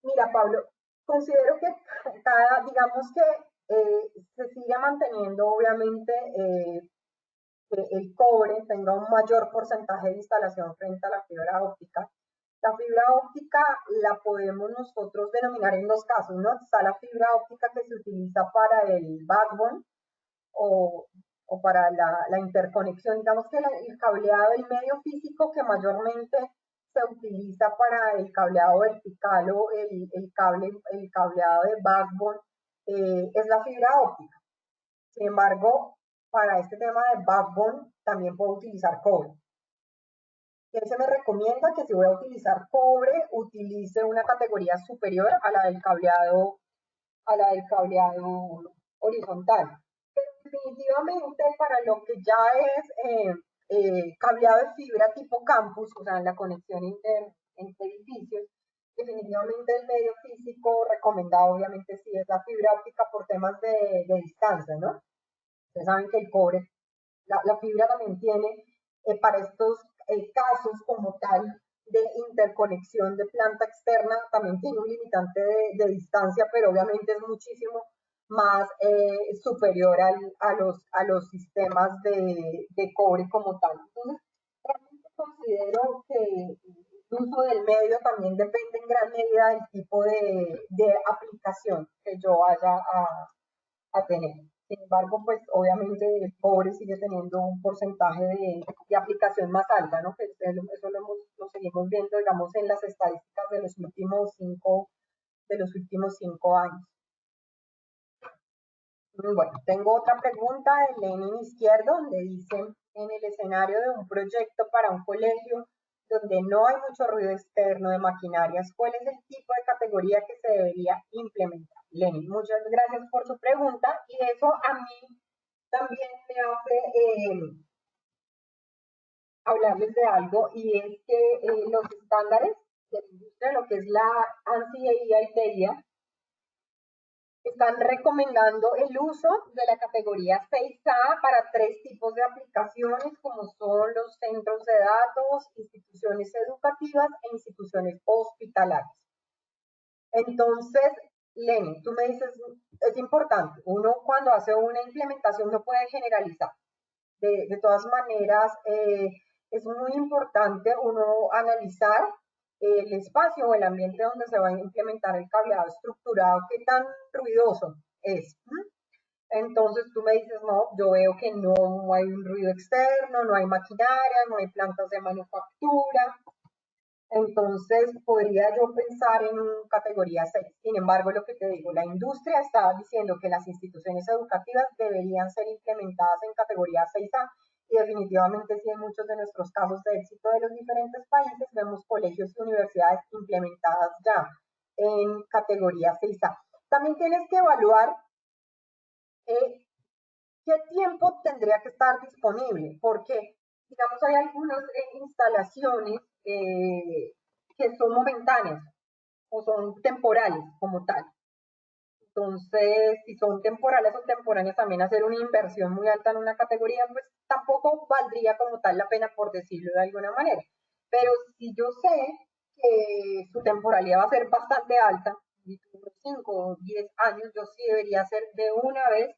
Mira, Pablo, considero que digamos que se sigue manteniendo, obviamente, que el cobre tenga un mayor porcentaje de instalación frente a la fibra óptica. La fibra óptica la podemos nosotros denominar en dos casos, ¿no? Está la fibra óptica que se utiliza para el backbone o, o para la interconexión. Digamos que el cableado, el medio físico que mayormente se utiliza para el cableado vertical o el cableado de backbone es la fibra óptica. Sin embargo, para este tema de backbone también puedo utilizar cobre. ¿Qué se me recomienda? Que si voy a utilizar cobre, utilice una categoría superior a la del cableado a la del cableado horizontal. Pero definitivamente para lo que ya es cableado de fibra tipo campus, o sea, la conexión entre edificios, definitivamente el medio físico recomendado obviamente sí es la fibra óptica por temas de distancia, ¿no? Ustedes saben que el cobre, la fibra también tiene para estos casos como tal de interconexión de planta externa, también tiene un limitante de distancia, pero obviamente es muchísimo más superior a los sistemas de cobre como tal. Entonces, realmente considero que el uso del medio también depende en gran medida del tipo de aplicación que yo vaya a tener. Sin embargo, pues obviamente el cobre sigue teniendo un porcentaje de aplicación más alta, ¿no? Que eso lo seguimos viendo, digamos, en las estadísticas de los últimos 5 años. Bueno, tengo otra pregunta de Lenin Izquierdo, donde dice, en el escenario de un proyecto para un colegio donde no hay mucho ruido externo de maquinarias, ¿cuál es el tipo de categoría que se debería implementar? Lenin, muchas gracias por su pregunta y eso a mí también me hace hablarles de algo y es que los estándares de la industria, lo que es la ANSI y ITIA, están recomendando el uso de la categoría 6A para 3 tipos de aplicaciones, como son los centros de datos, instituciones educativas e instituciones hospitalarias. Entonces, Lenny, tú me dices, es importante, uno cuando hace una implementación no puede generalizar. De todas maneras, es muy importante uno analizar el espacio o el ambiente donde se va a implementar el cableado estructurado, qué tan ruidoso es. Entonces tú me dices, no, yo veo que no hay un ruido externo, no hay maquinaria, no hay plantas de manufactura. Entonces podría yo pensar en categoría 6. Sin embargo, lo que te digo, la industria está diciendo que las instituciones educativas deberían ser implementadas en categoría 6A y definitivamente sí en muchos de nuestros casos de éxito de los diferentes países vemos colegios y universidades implementadas ya en categoría 6A. También tienes que evaluar qué tiempo tendría que estar disponible, porque digamos hay algunas instalaciones que son momentáneas o son temporales como tal. Entonces, si son temporales o temporáneas, también hacer una inversión muy alta en una categoría, pues tampoco valdría como tal la pena, por decirlo de alguna manera. Pero si yo sé que su temporalidad va a ser bastante alta, 5 o 10 años, yo sí debería hacer de una vez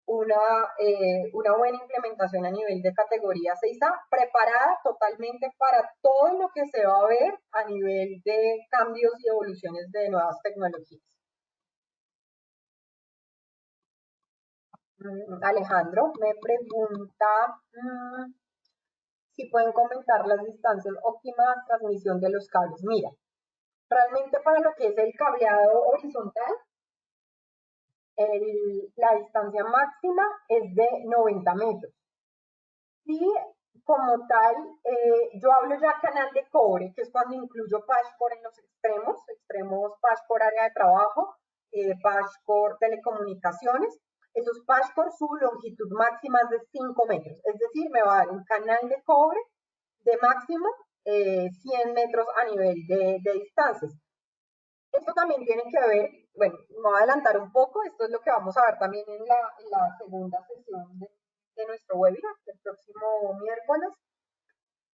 una buena implementación a nivel de categoría 6A, preparada totalmente para todo lo que se va a ver a nivel de cambios y evoluciones de nuevas tecnologías. Alejandro me pregunta si pueden comentar las distancias óptimas de transmisión de los cables. Mira, realmente para lo que es el cableado horizontal, la distancia máxima es de 90 metros. Sí, como tal, yo hablo ya canal de cobre, que es cuando incluyo patchcore en los extremos patchcore área de trabajo, patchcore telecomunicaciones. Esos patchcore, su longitud máxima es de 5 metros, es decir, me va a dar un canal de cobre de máximo 100 metros a nivel de distancias. Esto también tiene que ver, bueno, me voy a adelantar un poco, esto es lo que vamos a ver también en la segunda sesión de nuestro webinar del próximo miércoles,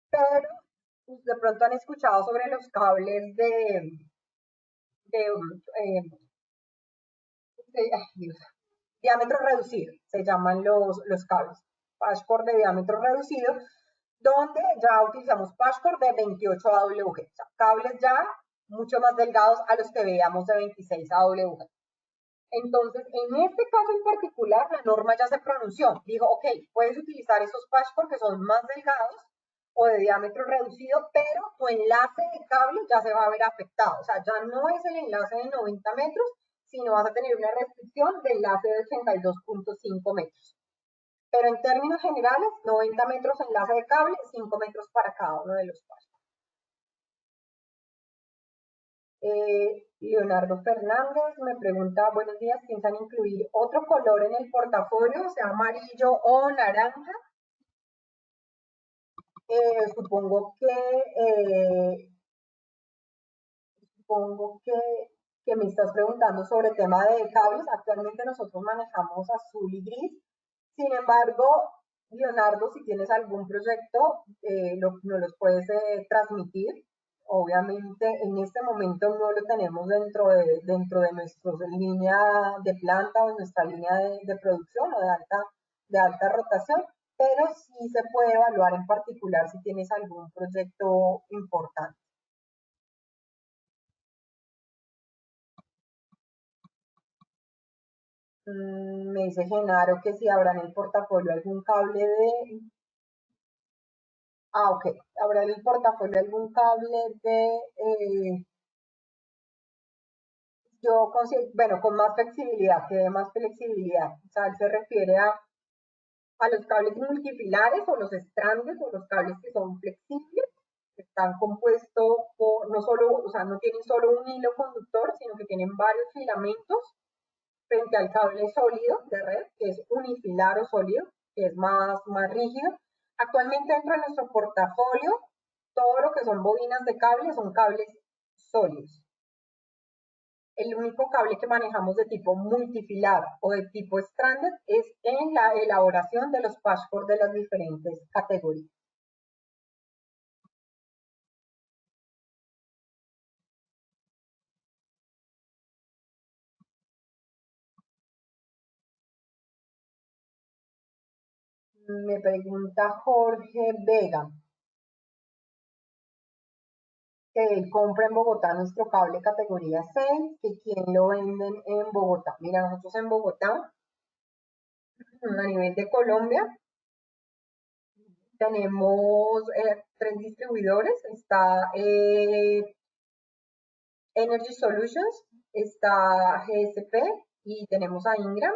pero pues, de pronto han escuchado sobre los cables de, eh, Dios, diámetro reducido, se llaman los cables, patchcore de diámetro reducido, donde ya utilizamos patchcore de 28 AWG, o sea, cables ya mucho más delgados a los que veíamos de 26 AWG. Entonces, en este caso en particular, la norma ya se pronunció. Dijo, ok, puedes utilizar esos patchcore que son más delgados o de diámetro reducido, pero tu enlace de cable ya se va a ver afectado. O sea, ya no es el enlace de 90 metros, sino vas a tener una restricción de enlace de 82.5 metros. Pero en términos generales, 90 metros enlace de cable, 5 metros para cada uno de los patchcore. Leonardo Fernández me pregunta, buenos días, ¿piensan incluir otro color en el portafolio, sea amarillo o naranja? Supongo supongo que me estás preguntando sobre el tema de cables. Actualmente nosotros manejamos azul y gris. Sin embargo, Leonardo, si tienes algún proyecto, nos los puedes transmitir. Obviamente, en este momento no lo tenemos dentro de nuestra línea de planta o nuestra línea de producción o de alta rotación, pero sí se puede evaluar en particular si tienes algún proyecto importante. Me dice Genaro que si habrá en el portafolio algún cable de... Ah, ok. Habrá en el portafolio algún cable de... yo considero, bueno, con más flexibilidad, que dé más flexibilidad. O sea, él se refiere a los cables multifilares o los estrandes o los cables que son flexibles, que están compuestos por, no solo, o sea, no tienen solo un hilo conductor, sino que tienen varios filamentos frente al cable sólido de red, que es unifilar o sólido, que es más rígido. Actualmente dentro de nuestro portafolio, todo lo que son bobinas de cable son cables sólidos. El único cable que manejamos de tipo multifilar o de tipo stranded es en la elaboración de los patchwork de las diferentes categorías. Me pregunta Jorge Vega, que él compra en Bogotá nuestro cable categoría 6, que quién lo venden en Bogotá. Mira, nosotros en Bogotá, a nivel de Colombia, tenemos tres distribuidores. Está Energy Solutions, está GSP y tenemos a Ingram.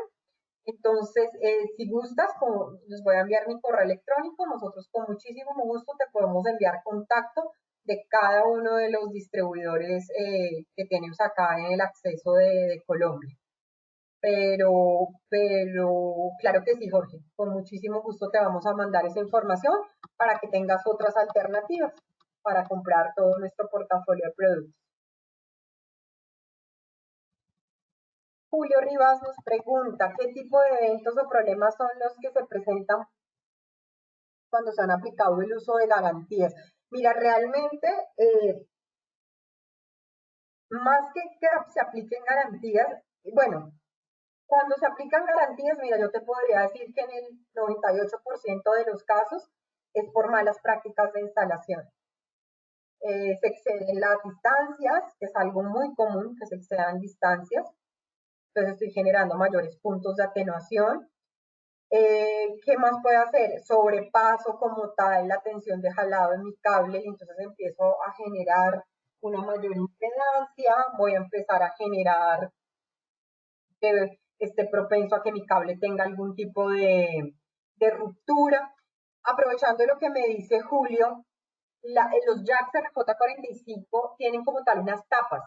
Entonces, si gustas, les voy a enviar mi correo electrónico. Nosotros con muchísimo gusto te podemos enviar contacto de cada uno de los distribuidores que tenemos acá en el acceso de Colombia. Claro que sí, Jorge, con muchísimo gusto te vamos a mandar esa información para que tengas otras alternativas para comprar todo nuestro portafolio de productos. Julio Rivas nos pregunta, ¿qué tipo de eventos o problemas son los que se presentan cuando se han aplicado el uso de garantías? Mira, realmente, más que se apliquen garantías, bueno, cuando se aplican garantías, mira, yo te podría decir que en el 98% de los casos es por malas prácticas de instalación. Se exceden las distancias, que es algo muy común que se excedan distancias, entonces estoy generando mayores puntos de atenuación. ¿Qué más puedo hacer? Sobrepaso como tal la tensión de jalado en mi cable y entonces empiezo a generar una mayor impedancia, voy a empezar a generar esté propenso a que mi cable tenga algún tipo de ruptura. Aprovechando lo que me dice Julio, los jacks RJ45 tienen como tal unas tapas.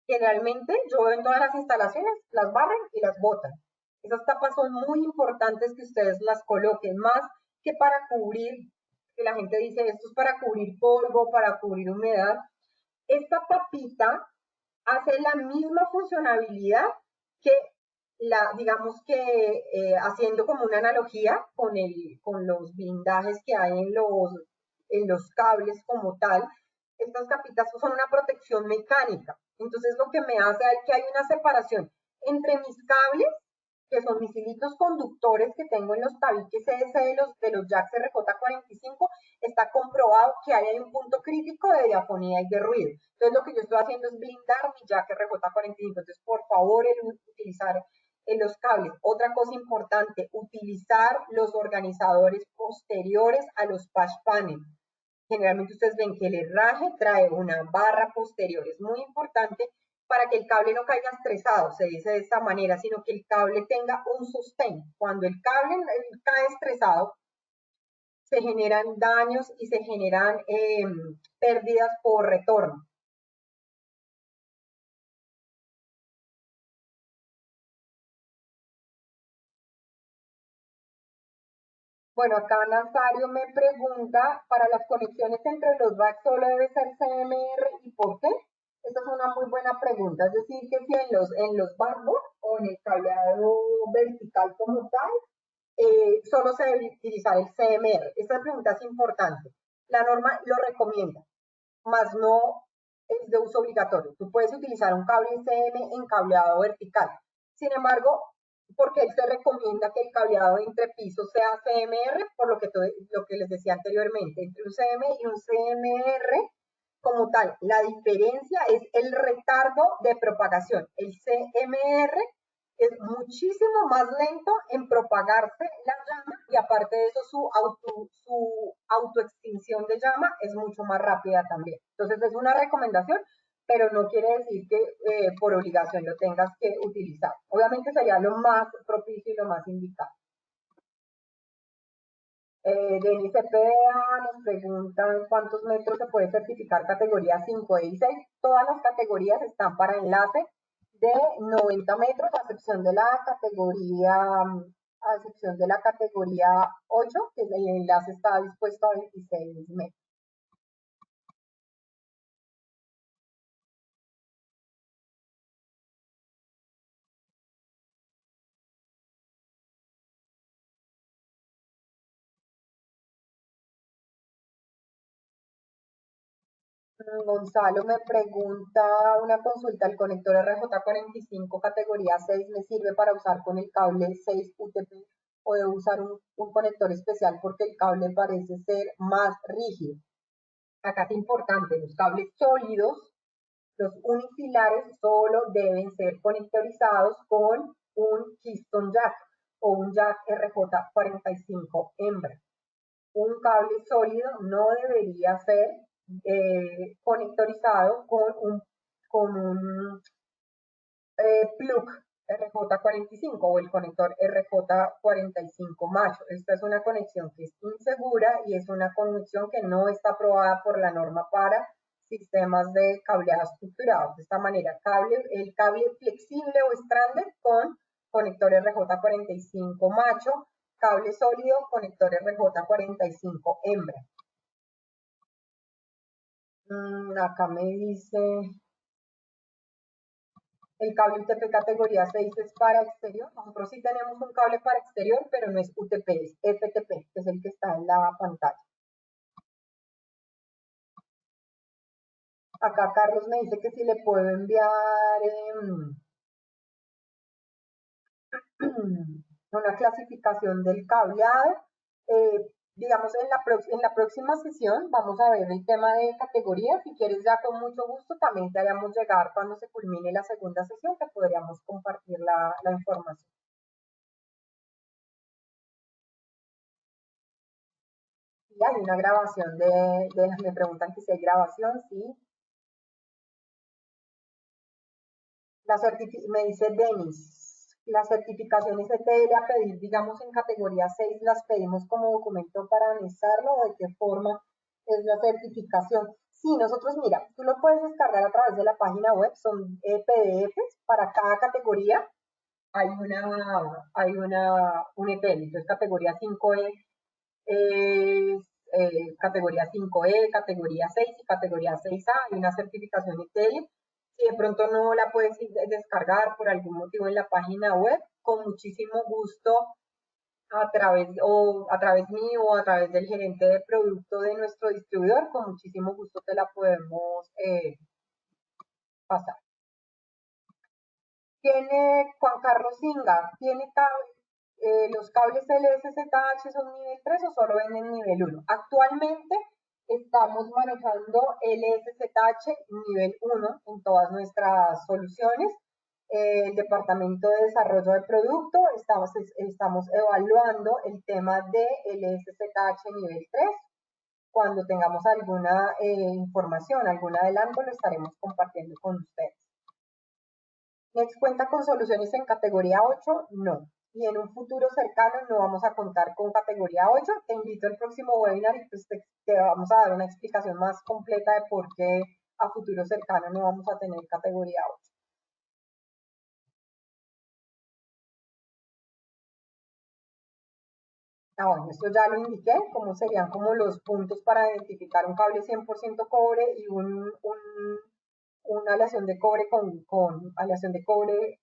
Generalmente yo en todas las instalaciones las barren y las botan. Esas tapas son muy importantes que ustedes las coloquen, más que para cubrir, que la gente dice esto es para cubrir polvo, para cubrir humedad. Esta tapita hace la misma funcionalidad que digamos que haciendo como una analogía con los blindajes que hay en los cables como tal, estas capitas son una protección mecánica. Entonces lo que me hace es que hay una separación entre mis cables, que son mis hilitos conductores que tengo en los tabiques CS de los jacks RJ45, está comprobado que hay un punto crítico de diafonía y de ruido. Entonces lo que yo estoy haciendo es blindar mi jack RJ45. Entonces, por favor, utilizar en los cables. Otra cosa importante, utilizar los organizadores posteriores a los patch panel. Generalmente ustedes ven que el herraje trae una barra posterior. Es muy importante para que el cable no caiga estresado, se dice de esta manera, sino que el cable tenga un sostén. Cuando el cable cae estresado, se generan daños y se generan pérdidas por retorno. Bueno, acá Nazario me pregunta, ¿para las conexiones entre los racks solo debe ser CMR y por qué? Esta es una muy buena pregunta, es decir, que si en los backboard o en el cableado vertical como tal, solo se debe utilizar el CMR. Esta pregunta es importante. La norma lo recomienda, más no es de uso obligatorio. Tú puedes utilizar un cable CM en cableado vertical. Sin embargo, porque él te recomienda que el cableado entre pisos sea CMR, por lo que les decía anteriormente, entre un CM y un CMR como tal. La diferencia es el retardo de propagación. El CMR es muchísimo más lento en propagarse la llama y aparte de eso su autoextinción de llama es mucho más rápida también. Entonces es una recomendación, pero no quiere decir que por obligación lo tengas que utilizar. Obviamente sería lo más propicio y lo más indicado. Denis Cepeda nos pregunta en cuántos metros se puede certificar categoría 5 y 6. Todas las categorías están para enlace de 90 metros, a excepción de la categoría 8, que el enlace está dispuesto a 26 metros. Gonzalo me pregunta una consulta, ¿el conector RJ45 categoría 6 me sirve para usar con el cable 6 UTP o debo usar un conector especial porque el cable parece ser más rígido? Acá es importante, los cables sólidos, los unifilares solo deben ser conectorizados con un Keystone Jack o un Jack RJ45 hembra. Un cable sólido no debería ser conectorizado con un plug RJ45 o el conector RJ45 macho. Esta es una conexión que es insegura y es una conexión que no está aprobada por la norma para sistemas de cableado estructurado. De esta manera, el cable flexible o stranded con conector RJ45 macho, cable sólido, conector RJ45 hembra. Acá me dice, el cable UTP categoría 6 es para exterior. Nosotros sí tenemos un cable para exterior, pero no es UTP, es FTP, que es el que está en la pantalla. Acá Carlos me dice que si le puedo enviar una clasificación del cableado. Digamos, en la próxima sesión vamos a ver el tema de categorías. Si quieres, ya con mucho gusto también te haremos llegar cuando se culmine la segunda sesión, que podríamos compartir la información. Y hay una grabación me preguntan que si hay grabación, sí. Me dice Denis, las certificaciones ETL a pedir, digamos, en categoría 6, las pedimos como documento para anexarlo o de qué forma es la certificación. Sí, nosotros, mira, tú lo puedes descargar a través de la página web, son PDFs para cada categoría. Un ETL, entonces categoría 5E es categoría 5E, categoría 6 y categoría 6A. Hay una certificación ETL. Si de pronto no la puedes descargar por algún motivo en la página web, con muchísimo gusto a través mío o a través del gerente de producto de nuestro distribuidor, con muchísimo gusto te la podemos pasar. Tiene Juan Carlos Singa, tiene los cables LSZH son nivel 3 o solo venden nivel 1. Actualmente estamos manejando LSZH nivel 1 en todas nuestras soluciones. El departamento de desarrollo de producto estamos evaluando el tema de LSZH nivel 3. Cuando tengamos alguna información, algún adelanto, lo estaremos compartiendo con ustedes. Next cuenta con soluciones en categoría 8, no. Y en un futuro cercano no vamos a contar con categoría 8. Te invito al próximo webinar y pues te vamos a dar una explicación más completa de por qué a futuro cercano no vamos a tener categoría 8. Bueno, esto ya lo indiqué, cómo serían como los puntos para identificar un cable 100% cobre y una aleación de cobre con aleación de cobre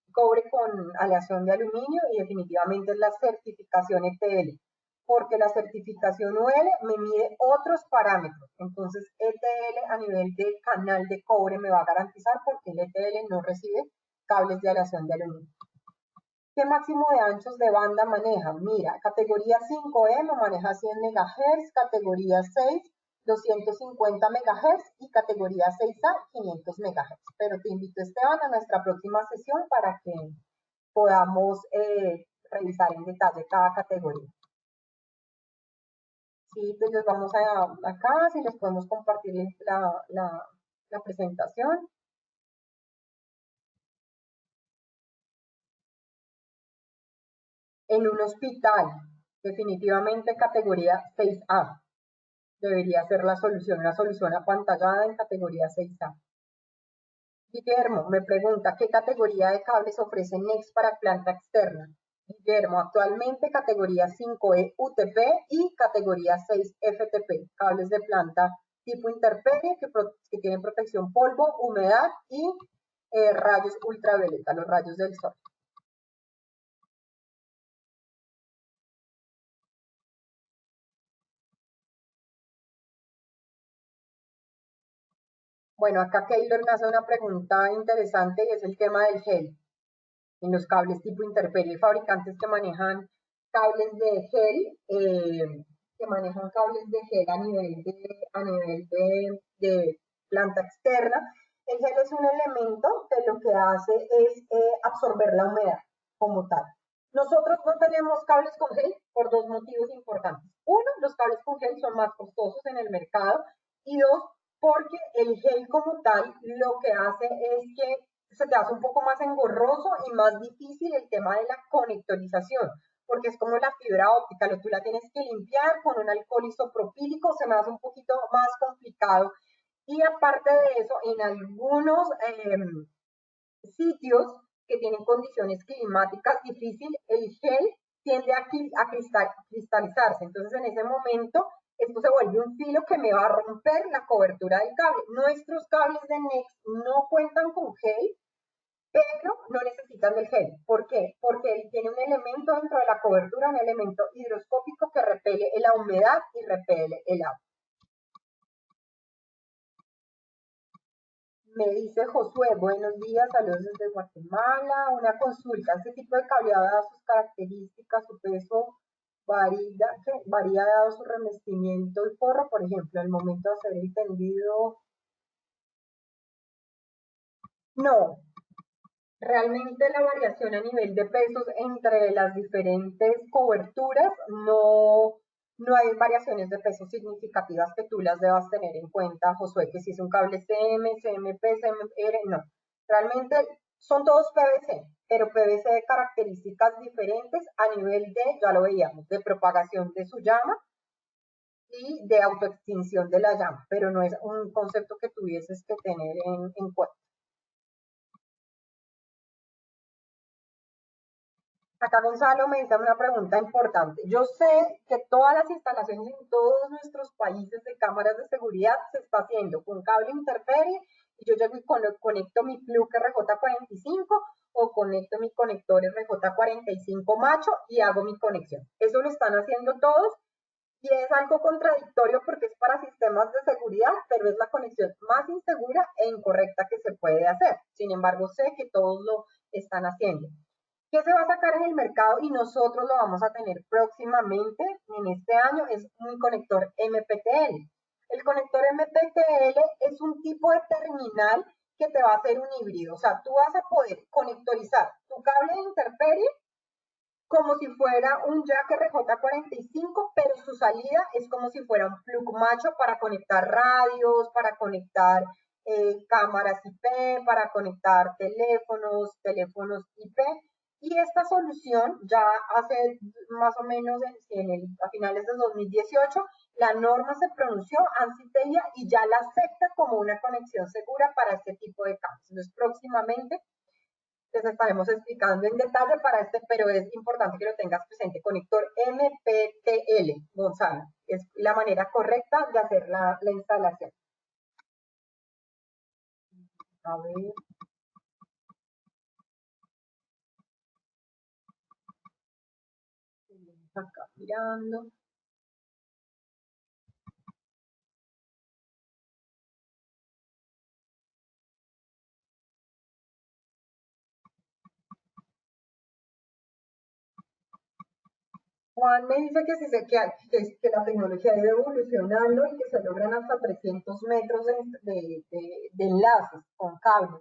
con aleación de aluminio, y definitivamente es la certificación ETL, porque la certificación UL me mide otros parámetros. Entonces, ETL a nivel de canal de cobre me va a garantizar, porque el ETL no recibe cables de aleación de aluminio. ¿Qué máximo de anchos de banda maneja? Mira, categoría 5E me maneja 100 MHz, categoría 6, 250 MHz y categoría 6A, 500 MHz. Pero te invito, Esteban, a nuestra próxima sesión para que podamos revisar en detalle cada categoría. Sí, pues les vamos acá, si les podemos compartir la presentación. En un hospital, definitivamente categoría 6A. Debería ser la solución apantallada en categoría 6A. Guillermo me pregunta, ¿qué categoría de cables ofrece Next para planta externa? Guillermo, actualmente categoría 5E UTP y categoría 6 FTP, cables de planta tipo intemperie que tienen protección polvo, humedad y rayos ultravioleta, los rayos del sol. Bueno, acá Keylor me hace una pregunta interesante y es el tema del gel en los cables tipo intemperie. Fabricantes que manejan cables de gel, a nivel de planta externa. El gel es un elemento que lo que hace es absorber la humedad como tal. Nosotros no tenemos cables con gel por dos motivos importantes. Uno, los cables con gel son más costosos en el mercado, y dos, porque el gel como tal lo que hace es que se te hace un poco más engorroso y más difícil el tema de la conectorización, porque es como la fibra óptica, tú la tienes que limpiar con un alcohol isopropílico, se me hace un poquito más complicado. Y aparte de eso, en algunos sitios que tienen condiciones climáticas difíciles, el gel tiende a cristalizarse. Entonces, en ese momento, esto se vuelve un filo que me va a romper la cobertura del cable. Nuestros cables de Next no cuentan con gel, pero no necesitan del gel. ¿Por qué? Porque él tiene un elemento dentro de la cobertura, un elemento higroscópico que repele la humedad y repele el agua. Me dice Josué, buenos días, saludos desde Guatemala. Una consulta, este tipo de cableado, dado sus características, su peso, varía dado su revestimiento y forro, por ejemplo, al momento de hacer el tendido. No, realmente la variación a nivel de pesos entre las diferentes coberturas no hay variaciones de pesos significativas que tú las debas tener en cuenta, Josué, que si es un cable CM, CMP, CMR, no. Realmente son todos PVC, pero PVC de características diferentes a nivel de, ya lo veíamos, de propagación de su llama y de autoextinción de la llama, pero no es un concepto que tuvieses que tener en cuenta. Acá Gonzalo me dice una pregunta importante. Yo sé que todas las instalaciones en todos nuestros países de cámaras de seguridad se está haciendo con cable interferie, y yo llego y conecto mi plug RJ45 o conecto mi conector RJ45 macho y hago mi conexión. Eso lo están haciendo todos y es algo contradictorio porque es para sistemas de seguridad, pero es la conexión más insegura e incorrecta que se puede hacer. Sin embargo, sé que todos lo están haciendo. ¿Qué se va a sacar en el mercado y nosotros lo vamos a tener próximamente en este año? Es un conector MPTL. El conector MPTL es un tipo de terminal que te va a hacer un híbrido. O sea, tú vas a poder conectorizar tu cable de interferie como si fuera un jack RJ45, pero su salida es como si fuera un plug macho para conectar radios, para conectar cámaras IP, para conectar teléfonos IP. Y esta solución ya hace más o menos a finales de 2018, la norma se pronunció, ANSI-TEIA, y ya la acepta como una conexión segura para este tipo de cables. Entonces, próximamente les estaremos explicando en detalle para este, pero es importante que lo tengas presente. Conector MPTL, Gonzalo, es la manera correcta de hacer la instalación. A ver. Acá mirando. Juan me dice que, si se, que la tecnología ha ido evolucionando y que se logran hasta 300 metros de enlaces con cable.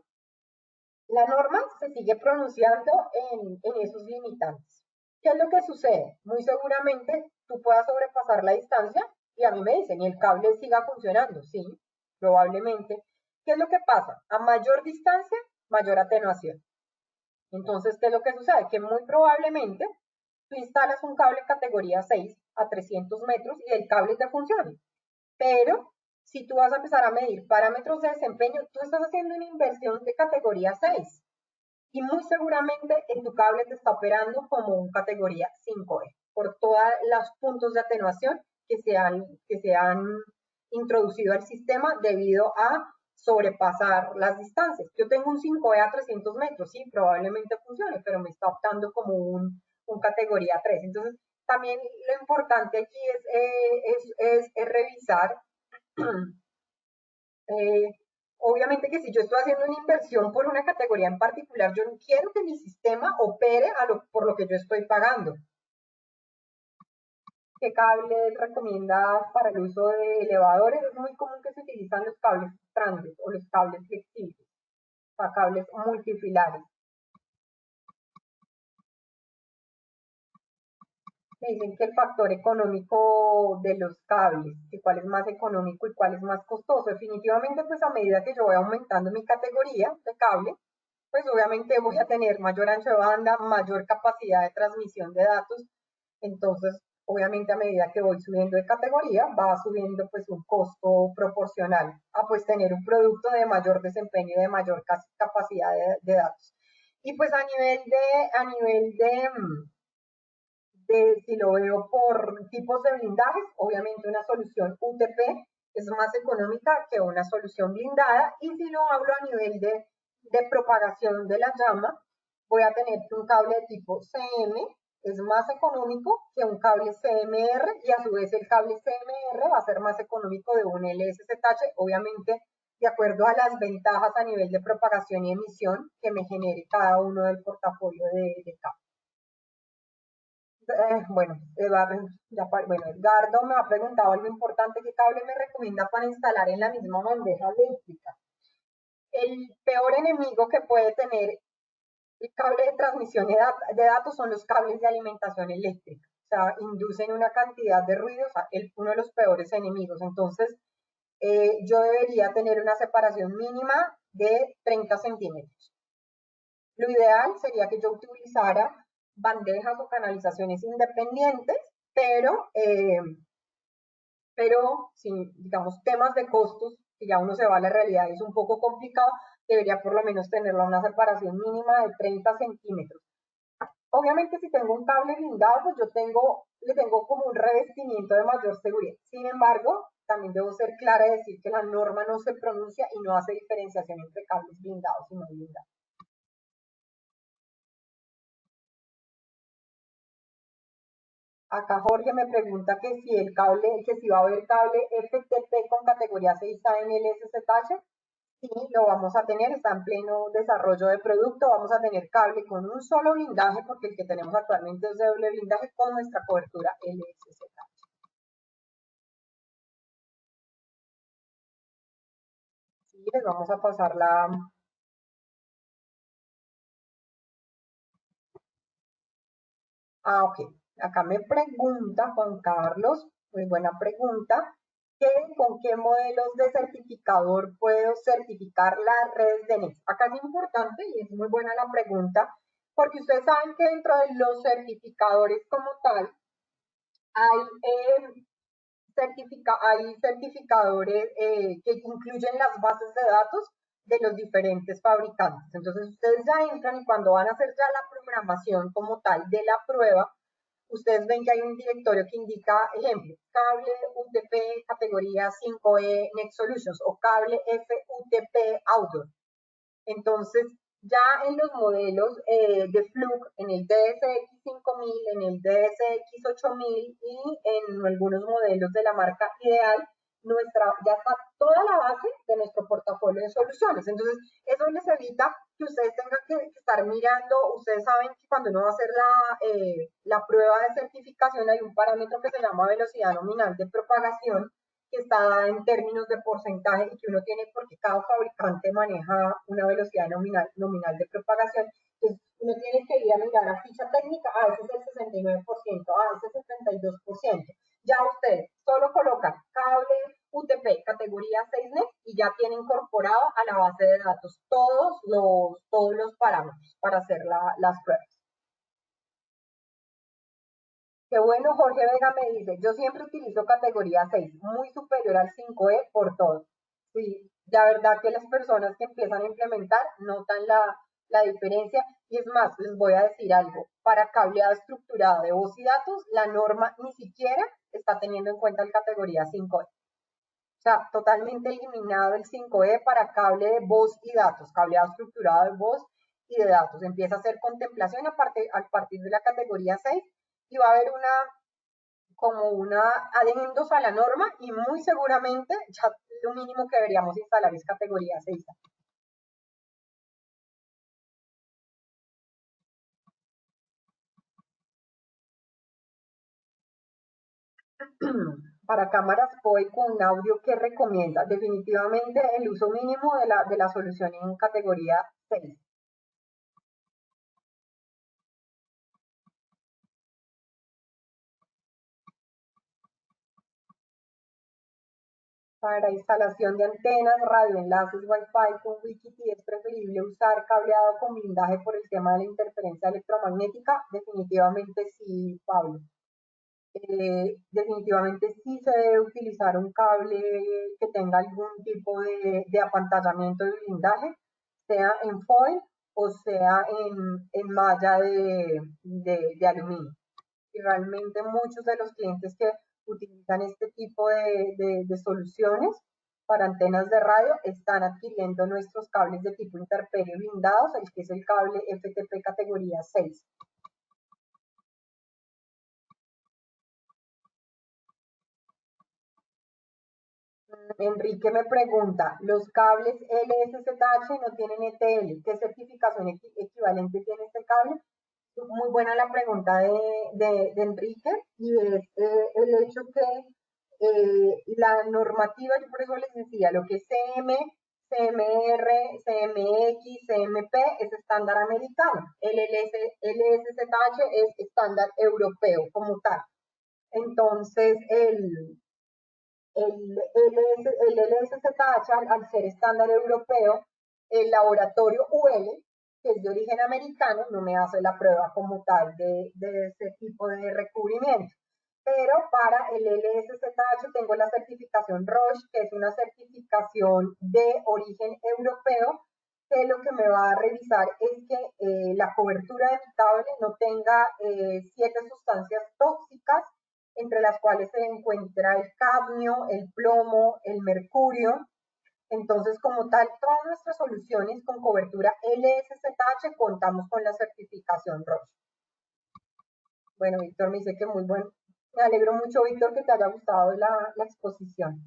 La norma se sigue pronunciando en esos limitantes. ¿Qué es lo que sucede? Muy seguramente tú puedas sobrepasar la distancia y a mí me dicen, y el cable siga funcionando. Sí, probablemente. ¿Qué es lo que pasa? A mayor distancia, mayor atenuación. Entonces, ¿qué es lo que sucede? Que muy probablemente tú instalas un cable categoría 6 a 300 metros y el cable te funciona. Pero si tú vas a empezar a medir parámetros de desempeño, tú estás haciendo una inversión de categoría 6 y muy seguramente en tu cable te está operando como un categoría 5E por todos los puntos de atenuación que se han introducido al sistema debido a sobrepasar las distancias. Yo tengo un 5E a 300 metros, sí, probablemente funcione, pero me está optando como un categoría 3. Entonces, también lo importante aquí es revisar obviamente que si yo estoy haciendo una inversión por una categoría en particular, yo no quiero que mi sistema opere por lo que yo estoy pagando. ¿Qué cable recomiendas para el uso de elevadores? Es muy común que se utilizan los cables transit o los cables flexibles, o sea, cables multifilares. Me dicen que el factor económico de los cables, que cuál es más económico y cuál es más costoso. Definitivamente, pues a medida que yo voy aumentando mi categoría de cable, pues obviamente voy a tener mayor ancho de banda, mayor capacidad de transmisión de datos. Entonces, obviamente a medida que voy subiendo de categoría, va subiendo pues un costo proporcional a pues tener un producto de mayor desempeño y de mayor capacidad de datos. Y pues si lo veo por tipos de blindajes, obviamente una solución UTP es más económica que una solución blindada, y si lo hablo a nivel de propagación de la llama, voy a tener que un cable de tipo CM es más económico que un cable CMR, y a su vez el cable CMR va a ser más económico de un LSZH, obviamente de acuerdo a las ventajas a nivel de propagación y emisión que me genere cada uno del portafolio de cables. Bueno, Edgardo me ha preguntado algo importante: ¿qué cable me recomienda para instalar en la misma bandeja eléctrica? El peor enemigo que puede tener el cable de transmisión de datos son los cables de alimentación eléctrica. O sea, inducen una cantidad de ruido, o sea, uno de los peores enemigos. Entonces, yo debería tener una separación mínima de 30 centímetros. Lo ideal sería que yo utilizara bandejas o canalizaciones independientes, pero sin, digamos, temas de costos, que ya uno se va a la realidad, es un poco complicado, debería por lo menos tenerla una separación mínima de 30 centímetros. Obviamente, si tengo un cable blindado, pues le tengo como un revestimiento de mayor seguridad. Sin embargo, también debo ser clara y decir que la norma no se pronuncia y no hace diferenciación entre cables blindados y no blindados. Acá Jorge me pregunta que si va a haber cable FTP con categoría 6A en el SSH. Sí, lo vamos a tener, está en pleno desarrollo de producto. Vamos a tener cable con un solo blindaje, porque el que tenemos actualmente es de doble blindaje con nuestra cobertura LSSH. Sí, les vamos a pasar la... Ok. Acá me pregunta Juan Carlos, muy buena pregunta, con qué modelos de certificador puedo certificar las redes de Next. Acá es importante y es muy buena la pregunta, porque ustedes saben que dentro de los certificadores como tal hay, hay certificadores que incluyen las bases de datos de los diferentes fabricantes. Entonces ustedes ya entran y cuando van a hacer ya la programación como tal de la prueba, ustedes ven que hay un directorio que indica, ejemplo, cable UTP categoría 5E Next Solutions o cable FUTP Outdoor. Entonces, ya en los modelos de Fluke, en el DSX 5000, en el DSX 8000 y en algunos modelos de la marca Ideal, ya está toda la base de nuestro portafolio de soluciones. Entonces, eso les evita que ustedes tengan que estar mirando. Ustedes saben que cuando uno va a hacer la prueba de certificación hay un parámetro que se llama velocidad nominal de propagación, que está en términos de porcentaje y que uno tiene porque cada fabricante maneja una velocidad nominal de propagación. Entonces, uno tiene que ir a mirar a ficha técnica, ese es el 69%, ese es el 72%. Ya ustedes solo colocan cable UTP categoría 6NET y ya tiene incorporado a la base de datos todos los parámetros para hacer las pruebas. Qué bueno, Jorge Vega me dice, yo siempre utilizo categoría 6, muy superior al 5E por todo. Sí, la verdad que las personas que empiezan a implementar notan la diferencia y es más, les voy a decir algo, para cableado estructurado de voz y datos, la norma ni siquiera está teniendo en cuenta el categoría 5E. O sea, totalmente eliminado el 5E para cable de voz y datos, cableado estructurado de voz y de datos. Empieza a hacer contemplación a partir de la categoría 6 y va a haber como una adendos a la norma y muy seguramente ya lo mínimo que deberíamos instalar es categoría 6. Para cámaras POI con un audio que recomienda definitivamente el uso mínimo de la solución en categoría 6. Para instalación de antenas, radioenlaces, Wi-Fi con Wikiti es preferible usar cableado con blindaje por el tema de la interferencia electromagnética. Definitivamente sí, Pablo. Definitivamente sí se debe utilizar un cable que tenga algún tipo de apantallamiento de blindaje, sea en foil o sea en malla de aluminio. Y realmente muchos de los clientes que utilizan este tipo de soluciones para antenas de radio están adquiriendo nuestros cables de tipo interperio blindados, el que es el cable FTP categoría 6. Enrique me pregunta, ¿los cables LSZH no tienen ETL? ¿Qué certificación equivalente tiene este cable? Muy buena la pregunta de Enrique y es el hecho que la normativa, yo por eso les decía, lo que es CM, CMR, CMX, CMP es estándar americano, el LSZH es estándar europeo como tal. Entonces, el LSZH, al ser estándar europeo, el laboratorio UL, que es de origen americano, no me hace la prueba como tal de ese tipo de recubrimiento. Pero para el LSZH tengo la certificación Roche, que es una certificación de origen europeo, que lo que me va a revisar es que la cobertura de mi cable no tenga 7 sustancias tóxicas, entre las cuales se encuentra el cadmio, el plomo, el mercurio. Entonces, como tal, todas nuestras soluciones con cobertura LSZH contamos con la certificación Roche. Bueno, Víctor me dice que muy bueno. Me alegro mucho, Víctor, que te haya gustado la exposición.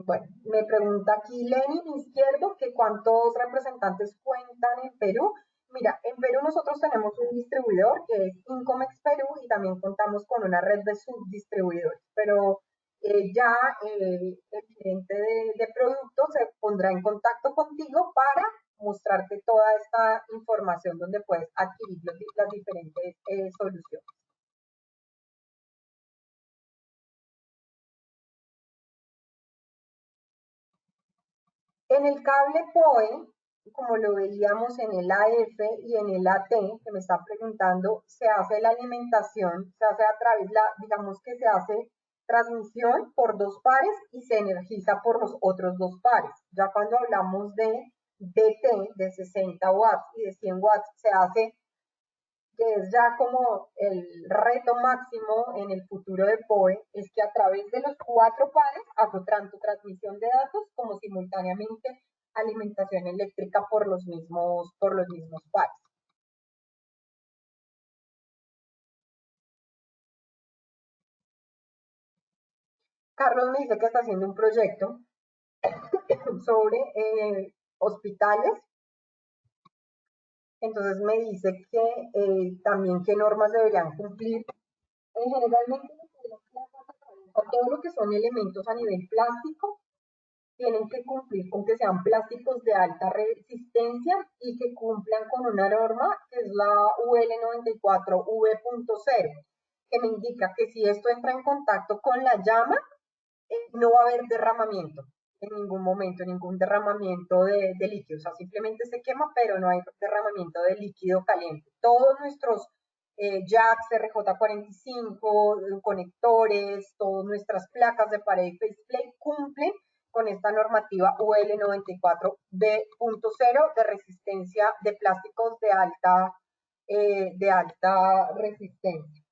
Bueno, me pregunta aquí Lenin Izquierdo que cuántos representantes cuentan en Perú. Mira, en Perú nosotros tenemos un distribuidor que es Incomex Perú y también contamos con una red de subdistribuidores, pero el gerente de producto se pondrá en contacto contigo para mostrarte toda esta información donde puedes adquirir las diferentes soluciones. En el cable POE, como lo veíamos en el AF y en el AT, que me está preguntando, se hace la alimentación, se hace a través, digamos que se hace transmisión por dos pares y se energiza por los otros dos pares. Ya cuando hablamos de DT, de 60 watts y de 100 watts, se hace, que es ya como el reto máximo en el futuro de POE, es que a través de los cuatro pares hago tanto transmisión de datos como simultáneamente alimentación eléctrica por los mismos pares. Carlos me dice que está haciendo un proyecto sobre hospitales, entonces me dice que también qué normas deberían cumplir. Generalmente todo lo que son elementos a nivel plástico tienen que cumplir con que sean plásticos de alta resistencia y que cumplan con una norma que es la UL 94 V.0, que me indica que si esto entra en contacto con la llama, no va a haber derramamiento en ningún momento, ningún derramamiento de líquido. O sea, simplemente se quema, pero no hay derramamiento de líquido caliente. Todos nuestros jacks RJ45, conectores, todas nuestras placas de pared y faceplate cumplen con esta normativa UL 94B.0 de resistencia de plásticos de alta resistencia.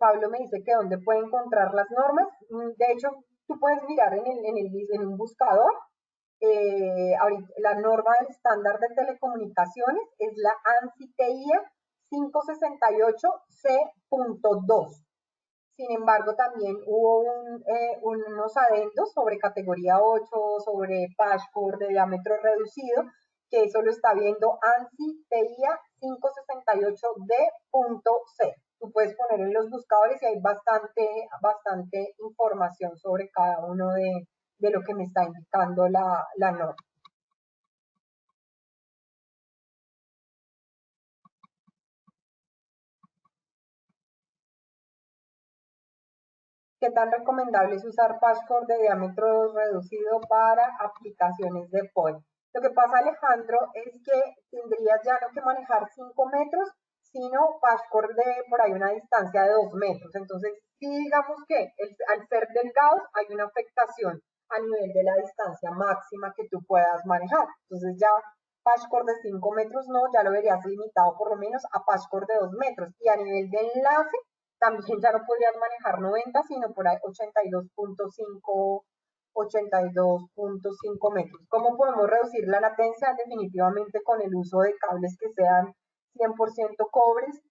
Pablo me dice que dónde puede encontrar las normas. De hecho, tú puedes mirar en un buscador. La norma del estándar de telecomunicaciones es la ANSI TIA 568C.2. Sin embargo, también hubo unos adendos sobre categoría 8, sobre patchcore de diámetro reducido, que eso lo está viendo ANSI TIA 568D.C. Tú puedes poner en los buscadores y hay bastante información sobre cada uno de lo que me está indicando la norma. ¿Qué tan recomendable es usar patchcore de diámetro reducido para aplicaciones de POE? Lo que pasa, Alejandro, es que tendrías ya no que manejar 5 metros, sino patchcore de por ahí una distancia de 2 metros. Entonces, sí, digamos que al ser delgados hay una afectación a nivel de la distancia máxima que tú puedas manejar. Entonces, ya patchcore de 5 metros no, ya lo verías limitado por lo menos a patchcore de 2 metros. Y a nivel de enlace, también ya no podrías manejar 90, sino por ahí 82.5 metros. ¿Cómo podemos reducir la latencia? Definitivamente con el uso de cables que sean 100% cobres,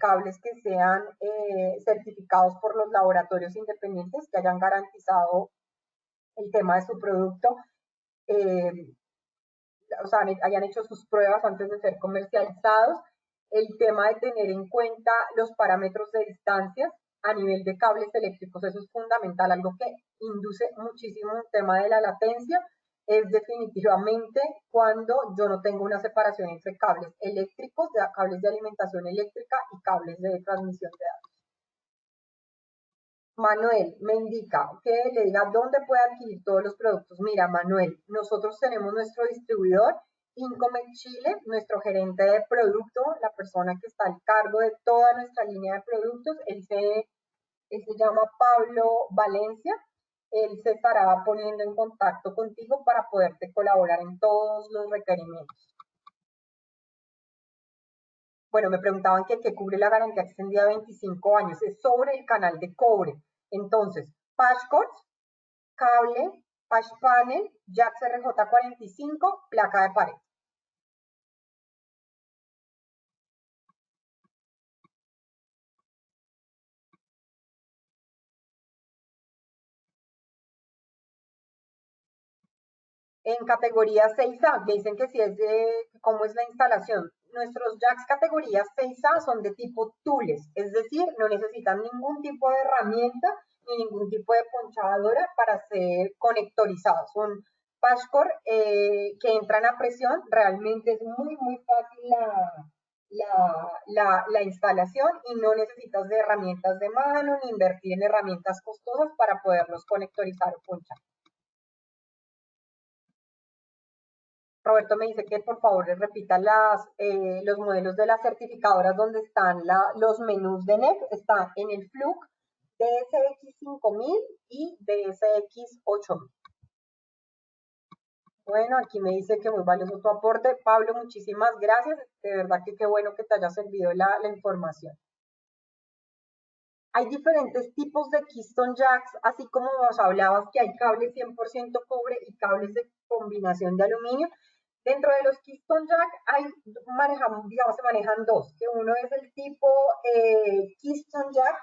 cables que sean certificados por los laboratorios independientes que hayan garantizado el tema de su producto, eh, o sea, hayan hecho sus pruebas antes de ser comercializados. El tema de tener en cuenta los parámetros de distancias a nivel de cables eléctricos, eso es fundamental, algo que induce muchísimo el tema de la latencia, es definitivamente cuando yo no tengo una separación entre cables eléctricos, cables de alimentación eléctrica y cables de transmisión de datos. Manuel me indica que le diga dónde puede adquirir todos los productos. Mira, Manuel, nosotros tenemos nuestro distribuidor, Incomex Chile, nuestro gerente de producto, la persona que está al cargo de toda nuestra línea de productos. Él se llama Pablo Valencia. Él se estará poniendo en contacto contigo para poderte colaborar en todos los requerimientos. Bueno, me preguntaban que cubre la garantía extendida de 25 años. Es sobre el canal de cobre. Entonces, patchcords, cable, patch panel, jack RJ45, placa de pared. En categoría 6A, me dicen que si es cómo es la instalación. Nuestros jacks categoría 6A son de tipo tules, es decir, no necesitan ningún tipo de herramienta ni ningún tipo de ponchadora para ser conectorizados. Son patchcore que entran a presión, realmente es muy fácil la instalación y no necesitas de herramientas de mano ni invertir en herramientas costosas para poderlos conectorizar o ponchar. Roberto me dice que por favor les repita los modelos de las certificadoras donde están los menús de NEC. Está en el Fluke DSX 5000 y DSX 8000. Bueno, aquí me dice que muy valioso tu aporte. Pablo, muchísimas gracias. De verdad que qué bueno que te haya servido la información. Hay diferentes tipos de Keystone Jacks, así como nos hablabas que hay cables 100% cobre y cables de combinación de aluminio. Dentro de los Keystone Jack se manejan dos, que uno es el tipo Keystone Jack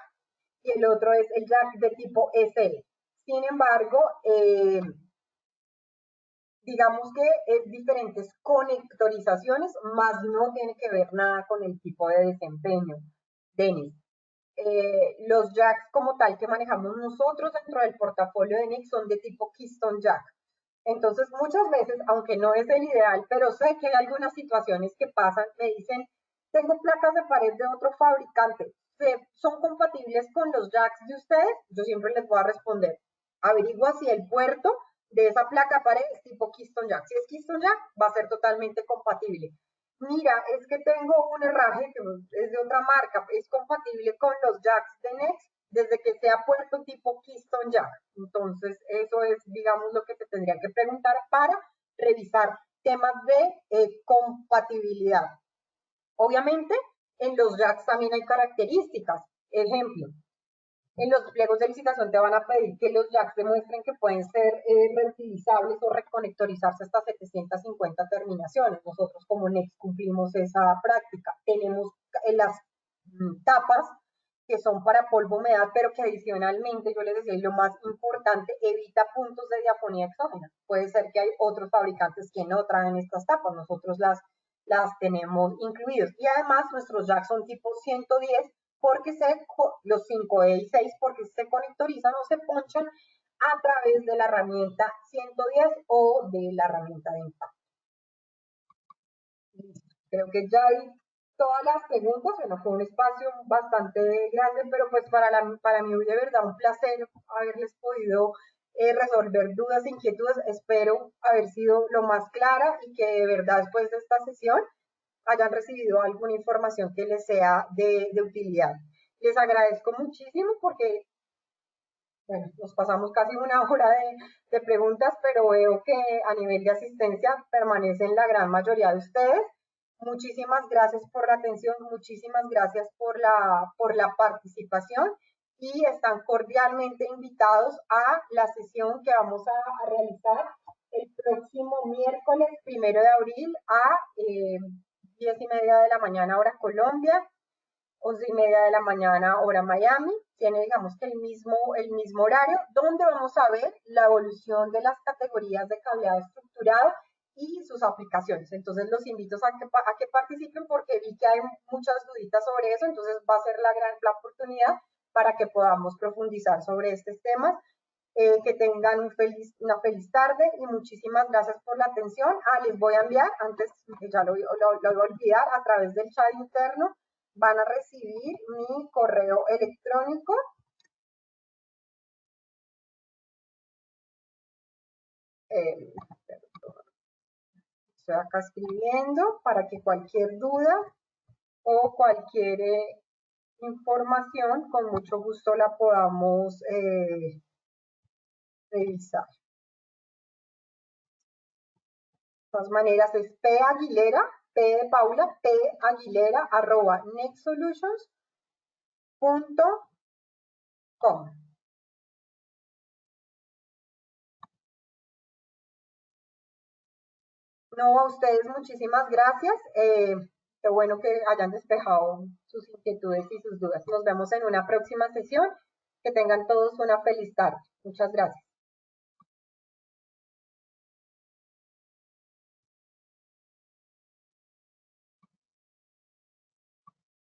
y el otro es el Jack de tipo SL. Sin embargo, digamos que es diferentes conectorizaciones, más no tiene que ver nada con el tipo de desempeño. Denis, los jacks como tal que manejamos nosotros dentro del portafolio de NIC son de tipo Keystone Jack. Entonces, muchas veces, aunque no es el ideal, pero sé que hay algunas situaciones que pasan, me dicen, tengo placas de pared de otro fabricante, ¿son compatibles con los jacks de ustedes? Yo siempre les voy a responder, averigua si el puerto de esa placa de pared es tipo Keystone Jack. Si es Keystone Jack, va a ser totalmente compatible. Mira, es que tengo un herraje que es de otra marca, es compatible con los jacks de Next desde que sea puerto tipo Keystone Jack. Entonces, eso es, digamos, lo que te tendría que preguntar para revisar temas de compatibilidad. Obviamente, en los jacks también hay características. Ejemplo, en los pliegos de licitación te van a pedir que los jacks demuestren que pueden ser reutilizables o reconectorizarse hasta 750 terminaciones. Nosotros como Next cumplimos esa práctica. Tenemos las tapas que son para polvo humedad, pero que adicionalmente, yo les decía, lo más importante, evita puntos de diafonía exógena. Puede ser que hay otros fabricantes que no traen estas tapas, nosotros las tenemos incluidos. Y además nuestros jacks son tipo 110 porque los 5E y 6 porque se conectorizan o se ponchan a través de la herramienta 110 o de la herramienta de impacto. Creo que ya hay todas las preguntas. Bueno, fue un espacio bastante grande, pero pues para mí de verdad un placer haberles podido resolver dudas e inquietudes. Espero haber sido lo más clara y que de verdad después de esta sesión hayan recibido alguna información que les sea de utilidad. Les agradezco muchísimo porque, bueno, nos pasamos casi una hora de preguntas, pero veo que a nivel de asistencia permanecen la gran mayoría de ustedes. Muchísimas gracias por la atención, muchísimas gracias por la participación y están cordialmente invitados a la sesión que vamos a realizar el próximo miércoles 1 de abril a 10:30 de la mañana hora Colombia, 11:30 de la mañana hora Miami. Tiene, digamos que el mismo horario, donde vamos a ver la evolución de las categorías de cableado estructurado y sus aplicaciones. Entonces los invito a que participen porque vi que hay muchas duditas sobre eso, entonces va a ser la oportunidad para que podamos profundizar sobre estos temas. Que tengan una feliz tarde y muchísimas gracias por la atención. Les voy a enviar, antes ya lo voy a olvidar, a través del chat interno, van a recibir mi correo electrónico. Estoy acá escribiendo para que cualquier duda o cualquier información, con mucho gusto la podamos revisar. De todas maneras, es P Aguilera, P de Paula, P Aguilera, nextsolutions.com. No, a ustedes muchísimas gracias. Qué bueno que hayan despejado sus inquietudes y sus dudas. Nos vemos en una próxima sesión. Que tengan todos una feliz tarde. Muchas gracias.